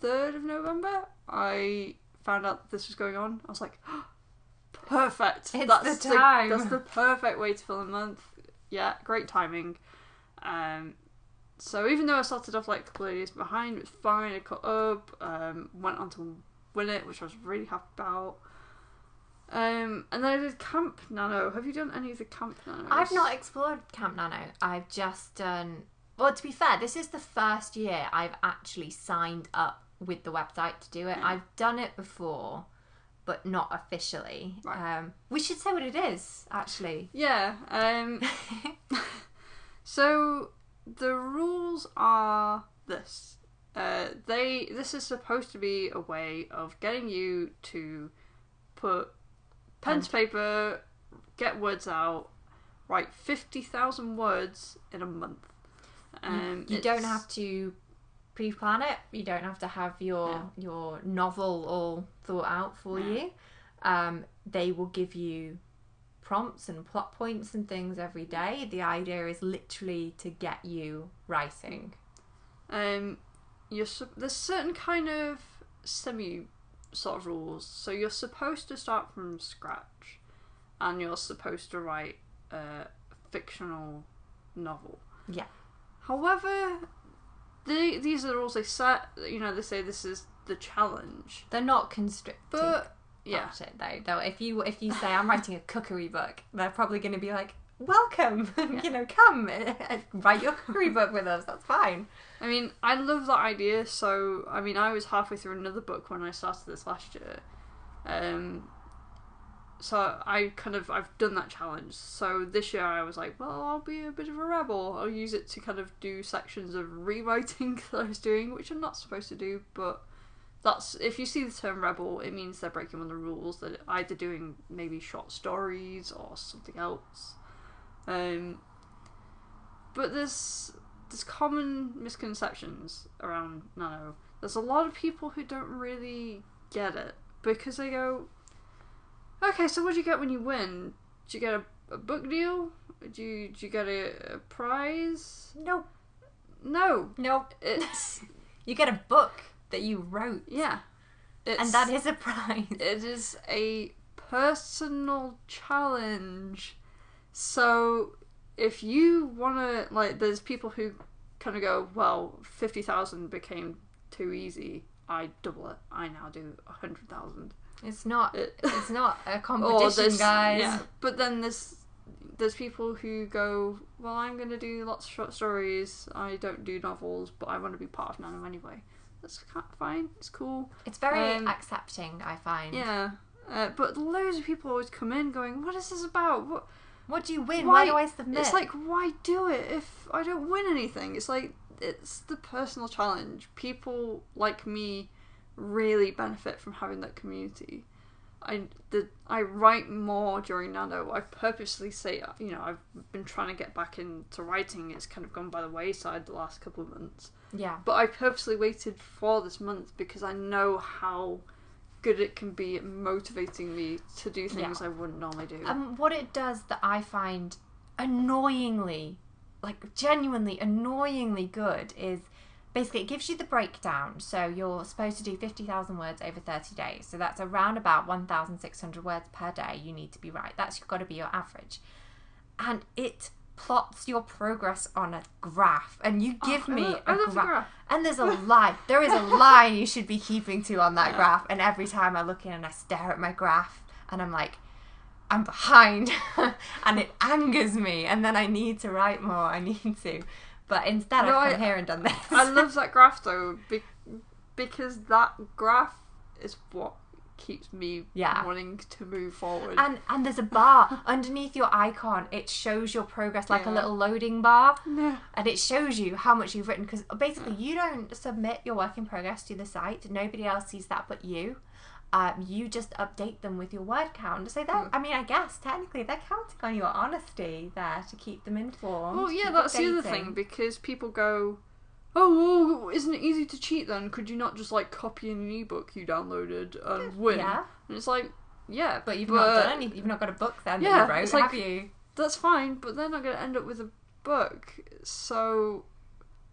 3rd of November, I found out that this was going on. I was like, oh, perfect. That's the time. That's the perfect way to fill a month. Yeah, great timing. So even though I started off like a couple of days behind, it was fine. I caught up, went on to win it, which I was really happy about. And then I did Camp Nano. Have you done any of the Camp Nanos? I've not explored Camp Nano. I've just done... Well, to be fair, this is the first year I've actually signed up with the website to do it. Yeah. I've done it before, but not officially. Right. We should say what it is, actually. Yeah. So the rules are this. This is supposed to be a way of getting you to put pen to paper, get words out, write 50,000 words in a month. You don't have to pre-plan it. You don't have to have your novel all thought out for you. They will give you prompts and plot points and things every day. The idea is literally to get you writing. There's certain kind of semi sort of rules. So you're supposed to start from scratch, and you're supposed to write a fictional novel. Yeah. However, these are the rules they set. You know, they say this is the challenge. They're not constricted. But yeah, that's it though. If you say I'm writing a cookery book, they're probably going to be like, welcome, you know, come write your cookery book with us. That's fine. I mean, I love that idea. So, I mean, I was halfway through another book when I started this last year. So I've done that challenge. So this year I was like, well, I'll be a bit of a rebel. I'll use it to kind of do sections of rewriting that I was doing, which I'm not supposed to do, but that's, if you see the term rebel, it means they're breaking one of the rules, that either doing maybe short stories or something else. But there's common misconceptions around Nano. There's a lot of people who don't really get it because they go, okay, so what do you get when you win? Do you get a book deal? Do you get a prize? Nope. No. Nope. It's you get a book that you wrote. Yeah. And that is a prize. It is a personal challenge. So if you want to, like, there's people who kind of go, well, 50,000 became too easy. I double it. I now do 100,000. It's not a competition, guys. Yeah, but then there's people who go, well, I'm going to do lots of short stories. I don't do novels, but I want to be part of Nano anyway. That's fine. It's cool. It's very accepting, I find. Yeah. But loads of people always come in going, what is this about? What do you win? Why do I submit? It's like, why do it if I don't win anything? It's like, it's the personal challenge. People like me really benefit from having that community. I write more during Nano. I purposely say, you know, I've been trying to get back into writing. It's kind of gone by the wayside the last couple of months. Yeah. But I purposely waited for this month because I know how good it can be at motivating me to do things I wouldn't normally do. What it does that I find annoyingly, like genuinely annoyingly good is basically it gives you the breakdown. So you're supposed to do 50,000 words over 30 days. So that's around about 1,600 words per day you need to be right. That's got to be your average. And it plots your progress on a graph, and you give me a graph. And there's a line. There is a line you should be keeping to on that graph. And every time I look in and I stare at my graph, and I'm like, I'm behind, and it angers me. And then I need to write more. I need to. But instead, I've come here and done this. I love that graph though, because that graph is what keeps me wanting to move forward. And there's a bar underneath your icon. It shows your progress, like a little loading bar, and it shows you how much you've written, because basically you don't submit your work in progress to the site. Nobody else sees that but you. You just update them with your word count. So that, I mean, I guess technically they're counting on your honesty there to keep them informed. Well, yeah, that's the other thing, because people go, oh, well, isn't it easy to cheat then? Could you not just like copy an ebook you downloaded and win? Yeah. And it's like, yeah, but you've not done anything. You've not got a book then that you wrote, it's like, have you? That's fine, but they're not going to end up with a book. So,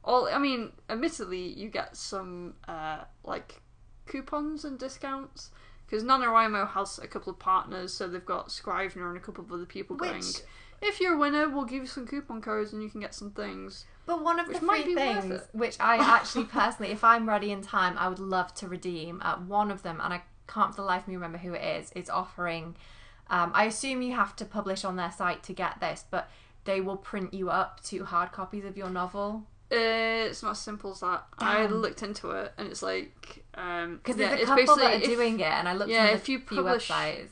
admittedly, you get some like coupons and discounts, because NaNoWriMo has a couple of partners, so they've got Scrivener and a couple of other people going, if you're a winner, we'll give you some coupon codes and you can get some things. But one of the three things which I actually personally, if I'm ready in time, I would love to redeem, one of them, and I can't for the life of me remember who it is offering, I assume you have to publish on their site to get this, but they will print you up 2 hard copies of your novel. It's not as simple as that. I looked into it, and it's like... Because there's a couple that are doing it, and I looked at a few publish, websites.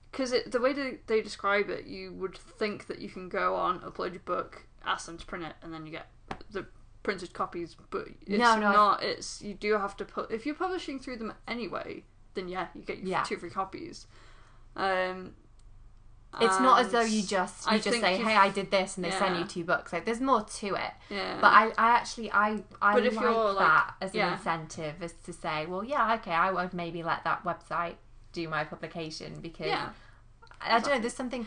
Because the way they describe it, you would think that you can go on, upload your book, ask them to print it, and then you get the printed copies, but it's not. It's you do have to put... If you're publishing through them anyway, then you get your 2 free copies. It's not as though you just say, hey, I did this, and they send you 2 books. Like, there's more to it. Yeah. But I actually like that as an incentive, as to say, well, yeah, okay, I would maybe let that website do my publication, because I don't know, there's something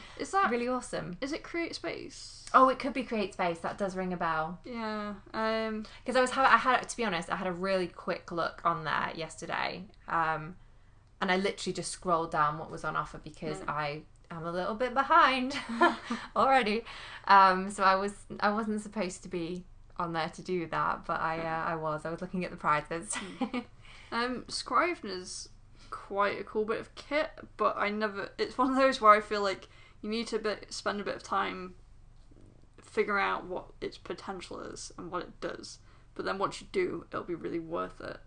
really awesome. Is it Create Space? Oh, it could be Create Space. That does ring a bell. Yeah. Because I had to be honest, I had a really quick look on there yesterday, and I literally just scrolled down what was on offer, because I'm a little bit behind already. So I wasn't supposed to be on there to do that, but I was looking at the prizes. Scrivener's quite a cool bit of kit, but it's one of those where I feel like you need to spend a bit of time figuring out what its potential is and what it does, but then once you do, it'll be really worth it.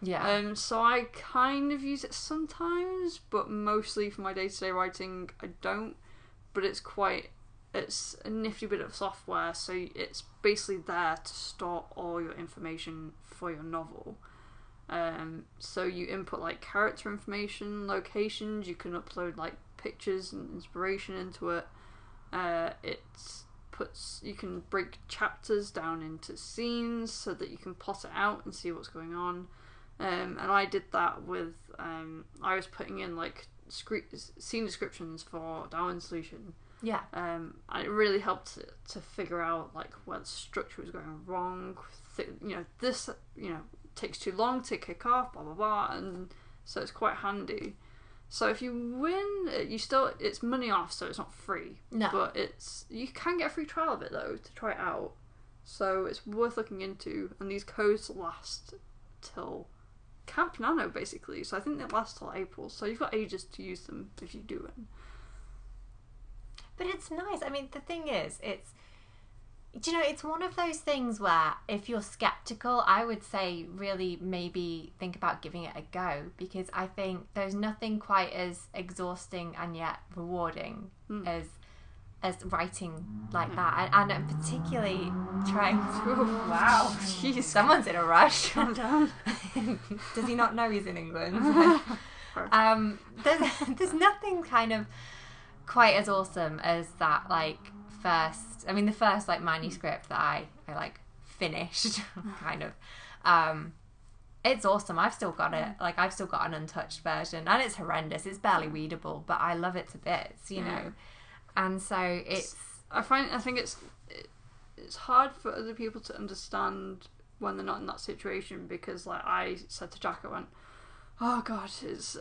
Yeah. So I kind of use it sometimes, but mostly for my day-to-day writing I don't. But it's a nifty bit of software, so it's basically there to store all your information for your novel. So you input like character information, locations, you can upload like pictures and inspiration into it. You can break chapters down into scenes so that you can plot it out and see what's going on. And I did that with, I was putting in like scene descriptions for Darwin's Solution. Yeah. And it really helped to figure out like where the structure was going wrong. This takes too long to kick off, blah blah blah, and so it's quite handy. So if you win, it's money off, so it's not free. No. But you can get a free trial of it though to try it out. So it's worth looking into, and these codes last till Camp Nano basically. So I think they last till April. So you've got ages to use them if you do it. But it's nice. I mean, the thing is, it's one of those things where if you're skeptical, I would say really maybe think about giving it a go, because I think there's nothing quite as exhausting and yet rewarding as writing like that, and particularly trying to... Wow, jeez, someone's in a rush. Calm down. Does he not know he's in England? There's nothing kind of quite as awesome as that, like, the first like manuscript that I like finished kind of. It's awesome. I've still got it. Like, I've still got an untouched version, and it's horrendous. It's barely readable, but I love it to bits, you know. And so I think it's hard for other people to understand when they're not in that situation, because like I said to Jack, I went, oh god,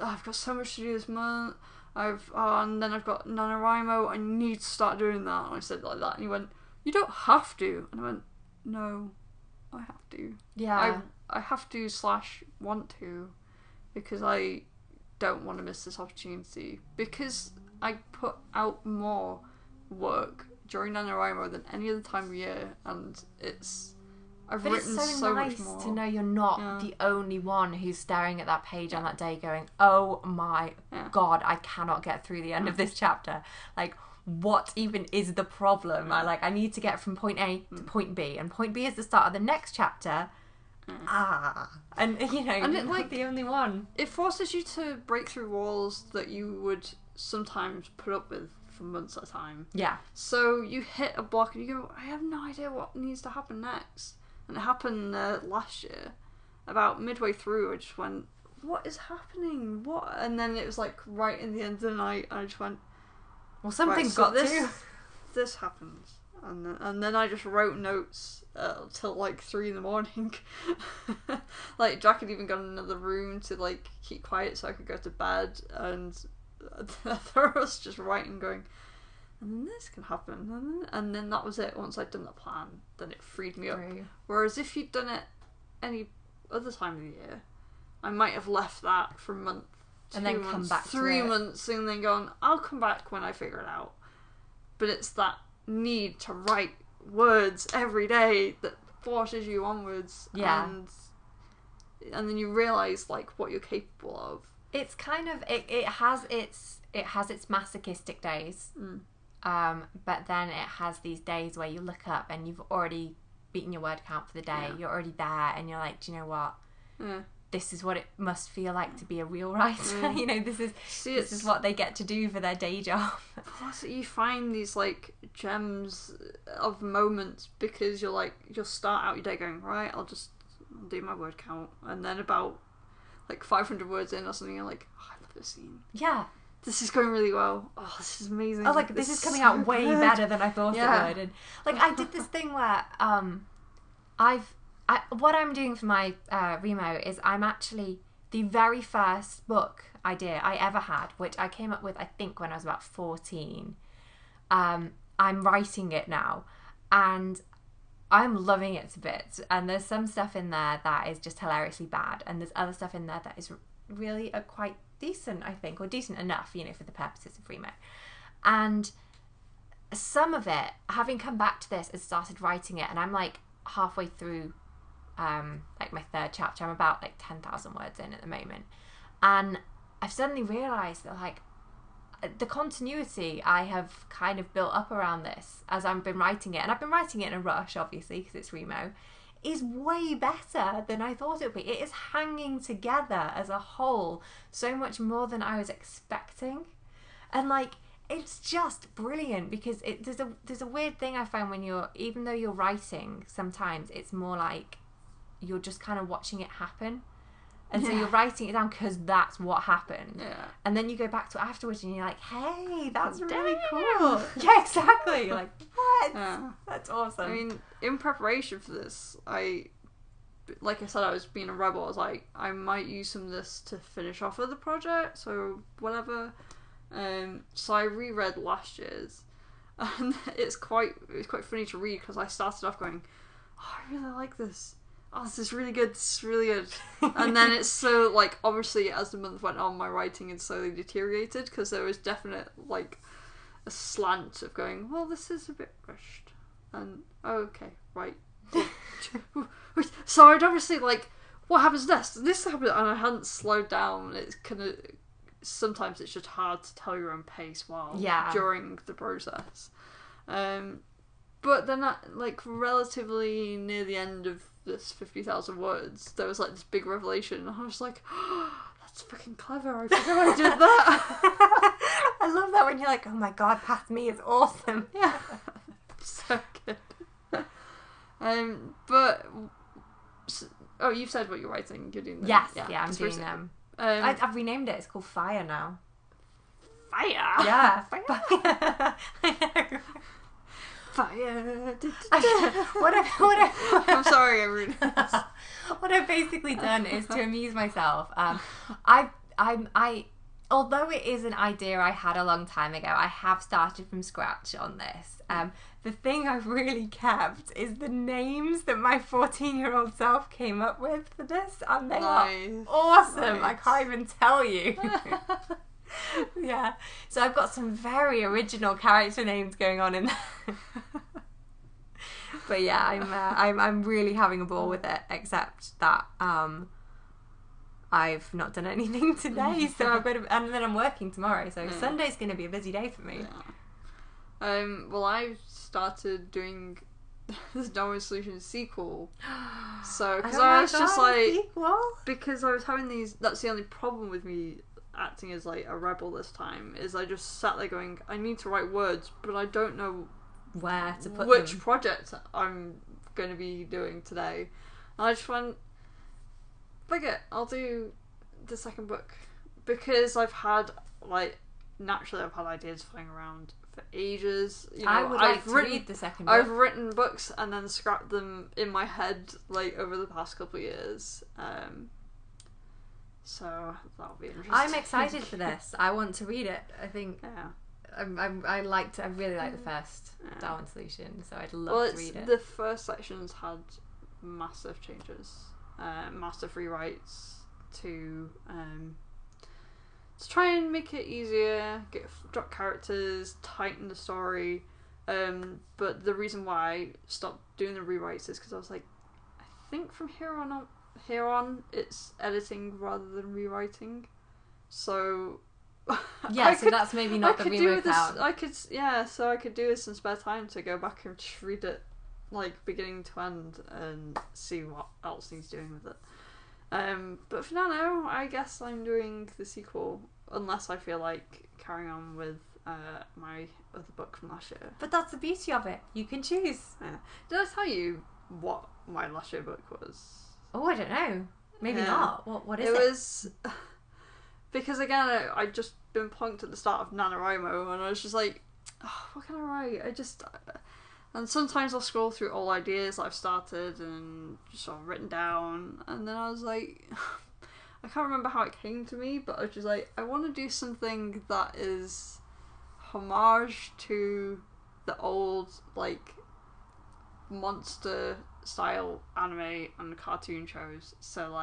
I've got so much to do this month. And then I've got NaNoWriMo, I need to start doing that. And I said like that, and he went, you don't have to. And I went, no, I have to. Yeah. I have to / want to, because I don't want to miss this opportunity, because I put out more work during NaNoWriMo than any other time of year, and I've But written it's so nice much more. to know you're not the only one who's staring at that page on that day going, oh my God, I cannot get through the end of this chapter. Like, what even is the problem? I need to get from point A to point B, and point B is the start of the next chapter. And you know, and you're not the only one. It forces you to break through walls that you would sometimes put up with for months at a time. Yeah. So you hit a block and you go, I have no idea what needs to happen next. And it happened last year. About midway through, I just went, what is happening? What? And then it was like right in the end of the night, I just went, well, something's got to. This happens. And then I just wrote notes till like 3 a.m. Like, Jack had even got in another room to like keep quiet so I could go to bed, and I was just writing, going, and then this can happen, and then that was it. Once I'd done the plan, then it freed me up. Whereas if you'd done it any other time of the year, I might have left that for a month, and then come back 3 months, and then gone, I'll come back when I figure it out. But it's that need to write words every day that forces you onwards, and then you realise like what you're capable of. It's kind of it has its masochistic days, but then it has these days where you look up and you've already beaten your word count for the day. You're already there, and you're like, do you know what? This is what it must feel like to be a real writer. You know, this is what they get to do for their day job. Plus, you find these like gems of moments because you'll start out your day going, right, I'll do my word count, and then about like 500 words in or something, you're like, oh, I love this scene. Yeah. This is going really well. Oh, this is amazing. Oh, like, this is coming out way better than I thought it would. And like, I did this thing where what I'm doing for my Remo is I'm actually, the very first book idea I ever had, which I came up with I think when I was about 14, I'm writing it now, and I'm loving it to bits, and there's some stuff in there that is just hilariously bad, and there's other stuff in there that is really quite decent, I think, or decent enough, you know, for the purposes of Remo. And some of it, having come back to this and started writing it, and I'm like halfway through like my 3rd chapter, I'm about like 10,000 words in at the moment, and I've suddenly realised that like the continuity I have kind of built up around this as I've been writing it, and I've been writing it in a rush obviously because it's Remo, is way better than I thought it would be. It is hanging together as a whole so much more than I was expecting, and like it's just brilliant because there's a weird thing I find when even though you're writing, sometimes it's more like you're just kind of watching it happen, and so you're writing it down because that's what happened, and then you go back to it afterwards and you're like, hey, that's really cool. Yeah, exactly. You're like, what? That's awesome. I mean, in preparation for this, like I said, I was being a rebel. I was like, I might use some of this to finish off other projects or whatever. So I reread last year's, and it's quite funny to read because I started off going, oh, I really like this. Oh, this is really good. This is really good. And then it's so like, obviously as the month went on, my writing had slowly deteriorated because there was definite like a slant of going, well, this is a bit rushed, and okay, right. So I'd obviously like, what happens next? This happened, and I hadn't slowed down. It's kind of, sometimes it's just hard to tell your own pace while during the process. But then like relatively near the end of this 50,000 words, there was like this big revelation, and I was like, oh, that's fucking clever. I forgot I did that. I love that when you're like, oh my god, past me is awesome. Yeah. So good. But you've said what you're writing. You're doing them. Yes, I'm doing them. I've renamed it. It's called Fire now. Fire. Yeah, Fire. I know. Fire. What I'm sorry, everyone. What I've basically done is to amuse myself. Although it is an idea I had a long time ago, I have started from scratch on this. The thing I've really kept is the names that my 14-year-old self came up with for this, and they are awesome. I can't even tell you. Yeah, so I've got some very original character names going on in there. But yeah, I'm really having a ball with it. Except that I've not done anything today, so I've got to, and then I'm working tomorrow, so Sunday's going to be a busy day for me. Yeah. Well, I started doing this Nano Solutions sequel, so because I was just like, sequel? Because I was having these. That's the only problem with me acting as like a rebel this time. Is I just sat there going, I need to write words, but I don't know where to put which them. project I'm going to be doing today, and I just went, fuck it, I'll do the second book, because I've had naturally I've had ideas flying around for ages. You know, I would like to read the second book. I've written books and then scrapped them in my head over the past couple of years. So that'll be interesting. I'm excited for this. I want to read it. I think. Yeah. I really like the first Darwin Solution, so I'd love to read it. The first section's had massive changes, massive rewrites to try and make it easier, drop characters, tighten the story. But the reason why I stopped doing the rewrites is because I was like, I think from here on it's editing rather than rewriting. So yeah, so that's maybe not the remake out. So I could do this in spare time to go back and just read it beginning to end and see what else he's doing with it. But for now, I guess I'm doing the sequel unless I feel like carrying on with my other book from last year. But that's the beauty of it. You can choose. Yeah. Did I tell you what my last year book was? Oh, I don't know. Maybe not. What is it? It was because again I'd just been punked at the start of NaNoWriMo, and I was just like, oh, what can I write? And sometimes I'll scroll through all ideas that I've started and just sort of written down, and then I was like, I can't remember how it came to me, but I was just like, I want to do something that is homage to the old monster style anime and cartoon shows. So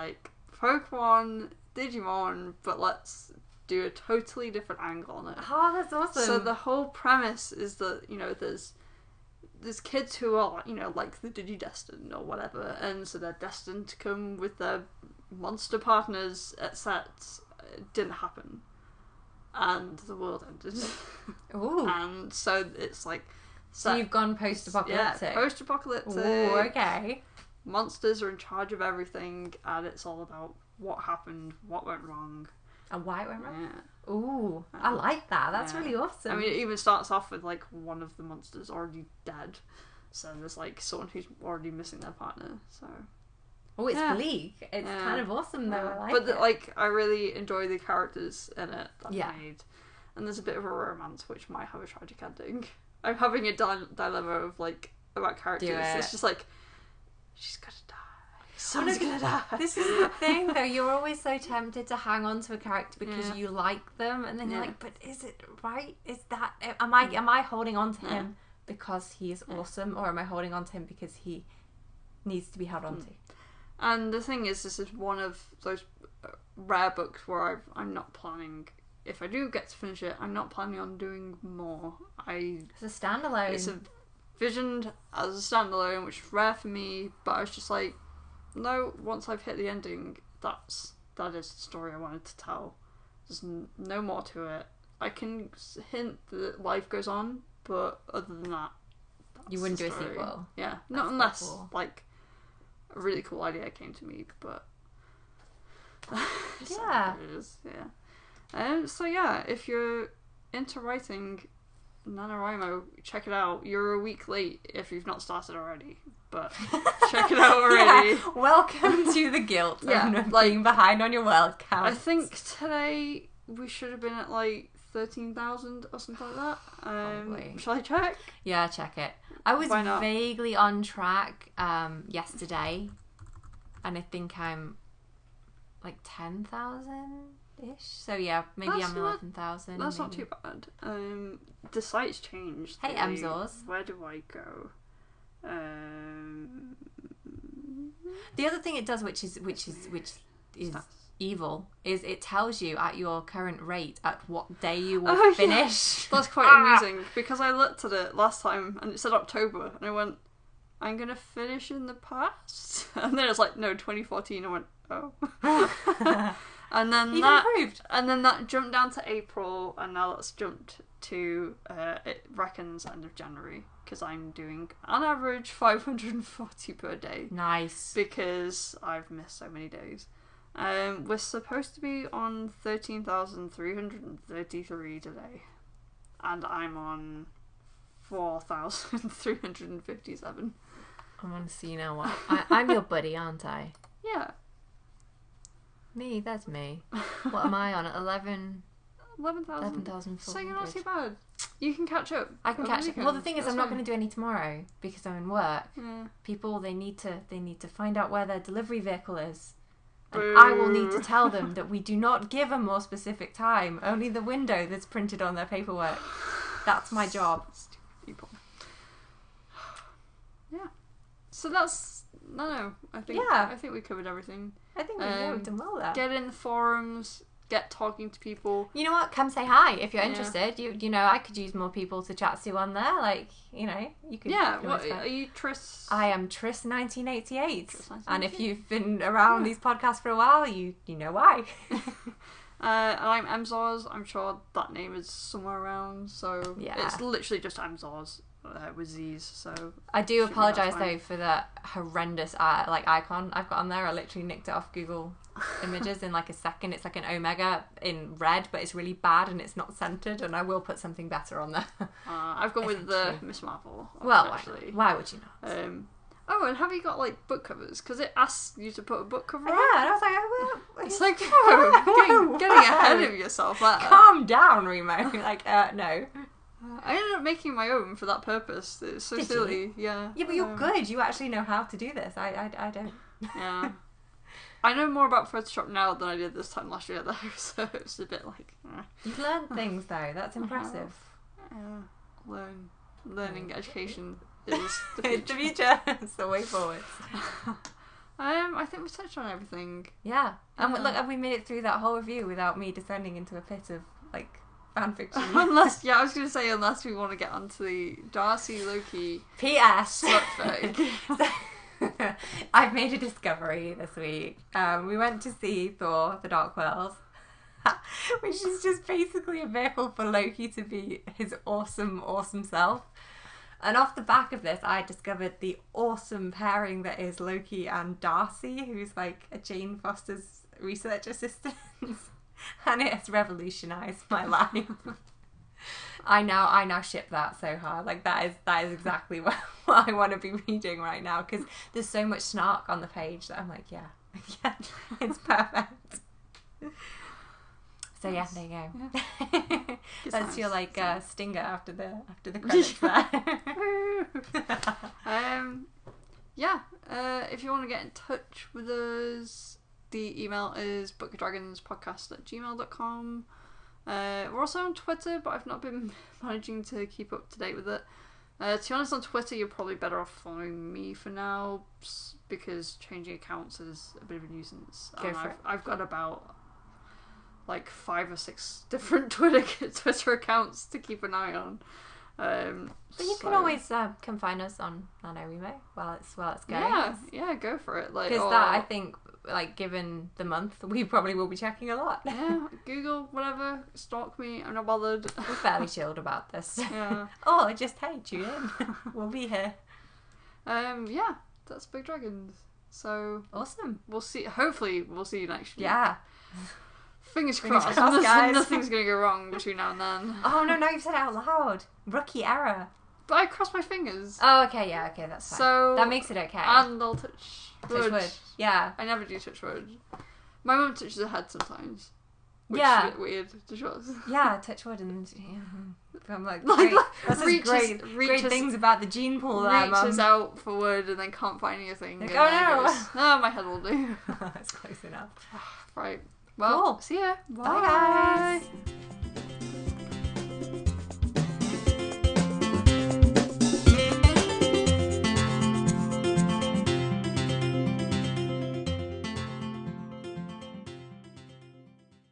Pokemon, Digimon, but let's do a totally different angle on it. Oh, that's awesome. So the whole premise is that, there's kids who are, the Digidestined or whatever, and so they're destined to come with their monster partners at sets. It didn't happen. And the world ended. Ooh. And so it's so you've gone post-apocalyptic. Yeah, post-apocalyptic. Ooh, okay. Monsters are in charge of everything, and it's all about what happened, what went wrong. And why it went wrong? Yeah. Ooh, I like that. That's really awesome. I mean, it even starts off with one of the monsters already dead. So there's someone who's already missing their partner. So. Oh, it's bleak. It's kind of awesome though. I like it. I really enjoy the characters in it that I made. And there's a bit of a romance which might have a tragic ending. I'm having a dilemma of about characters. It's just she's gonna die. Someone's gonna die. This is the thing though, you're always so tempted to hang on to a character because you like them, and then you're like, but is it right? Is that am I holding on to him because he is awesome, or am I holding on to him because he needs to be held on to? And the thing is, this is one of those rare books where I'm not planning, if I do get to finish it, I'm not planning on doing more. It's a standalone. It's visioned as a standalone, which is rare for me, but I was just like, no, once I've hit the ending, that is the story I wanted to tell. There's no more to it. I can hint that life goes on, but other than that, you wouldn't do a sequel. Yeah, not unless a really cool idea came to me, but yeah, it is. Yeah. So yeah, if you're into writing NaNoWriMo, check it out. You're a week late if you've not started already, but check it out already. Yeah. Welcome to the guilt of being behind on your world count. I think today we should have been at 13,000 or something like that. Shall I check? Yeah, check it. I was vaguely on track yesterday, and I think I'm 10,000-ish. So yeah, maybe I'm 11,000. That's not too bad. The site's changed. Hey, Emzors. Where do I go? The other thing it does, which is evil, is it tells you at your current rate at what day you will finish. That's quite amusing, because I looked at it last time and it said October, and I went, I'm gonna finish in the past. And then it's like, no, 2014. I went, oh. And then improved. And then that jumped down to April, and now that's jumped to it reckons end of January, because I'm doing on average 540 per day. Nice. Because I've missed so many days. We're supposed to be on 13,333 today, and I'm on 4,357. I want to see now what I'm your buddy, aren't I? Yeah. Me, that's me. What am I on? 11,000. 11,000. So you're not too bad. You can catch up. I can catch up. Well, the thing is, I'm not going to do any tomorrow because I'm in work. Yeah. People, they need to find out where their delivery vehicle is. And I will need to tell them that we do not give a more specific time, only the window that's printed on their paperwork. That's my job. Stupid people. Yeah. So that's Nano. I think we covered everything. I think we've done well there. Get in the forums, get talking to people. You know what? Come say hi if you're interested. You know, I could use more people to chat to on there. Like, you know, you could. Yeah. What are you, Tris? I am Tris1988, and if you've been around these podcasts for a while, you know why. And I'm Emzors. I'm sure that name is somewhere around. So it's literally just Emzors. With Z's, so I do apologise though for that horrendous icon I've got on there. I literally nicked it off Google Images in like a second. It's like an omega in red, but it's really bad and it's not centered. And I will put something better on there. I've gone with the Miss Marvel. Well, actually, why would you not? Oh, and have you got like book covers? Because it asks you to put a book cover on. Yeah, and I was like, it's like getting ahead of yourself. Calm down, Remo. Like, no. I ended up making my own for that purpose. It's so silly. Yeah. Yeah, but you're good. You actually know how to do this. I don't. Yeah. I know more about Photoshop now than I did this time last year, though. So it's a bit like. You've learned things though. That's impressive. Yeah. Learning education is the future. The future. It's the way forward. I think we've touched on everything. Yeah. And look, we made it through that whole review without me descending into a pit of like. Fanfiction. Unless we want to get onto the Darcy Loki P.S. slutfic. I've made a discovery this week. We went to see Thor: The Dark World, which is just basically a vehicle for Loki to be his awesome self. And off the back of this, I discovered the awesome pairing that is Loki and Darcy, who's like a Jane Foster's research assistant. And it has revolutionised my life. I now ship that so hard. Like that is exactly what I want to be reading right now, because there's so much snark on the page that I'm like, yeah, it's perfect. So yeah, there you go. Yeah. That's your like stinger after the credits there. If you want to get in touch with us, the email is bookofdragonspodcast@gmail.com. We're also on Twitter, but I've not been managing to keep up to date with it. To be honest, on Twitter, you're probably better off following me for now, because changing accounts is a bit of a nuisance. I've got about like 5 or 6 different Twitter accounts to keep an eye on. But you can always come find us on Nano Remo while it's going. Yeah, go for it. Because that, I think, like, given the month, we probably will be checking a lot. Yeah, Google, whatever, stalk me, I'm not bothered. We're fairly chilled about this. Yeah. Or just, hey, tune in. We'll be here. Yeah, that's Big Dragons. So awesome. We'll see. Hopefully, we'll see you next week. Yeah. Fingers crossed, guys. Nothing's going to go wrong between now and then. Oh, no, you've said it out loud. Rookie error. But I crossed my fingers. Oh, okay, that's fine. So that makes it okay. And I'll touch wood. Yeah. I never do touch wood. My mum touches her head sometimes. Which is a bit weird to show us. Yeah, touch wood and... I'm like, great. That's great things about the gene pool there, Mum. Reaches out for wood and then can't find anything. Like, oh no! Goes, no, my head will do. That's close enough. Right. Well, cool. See ya. Bye guys.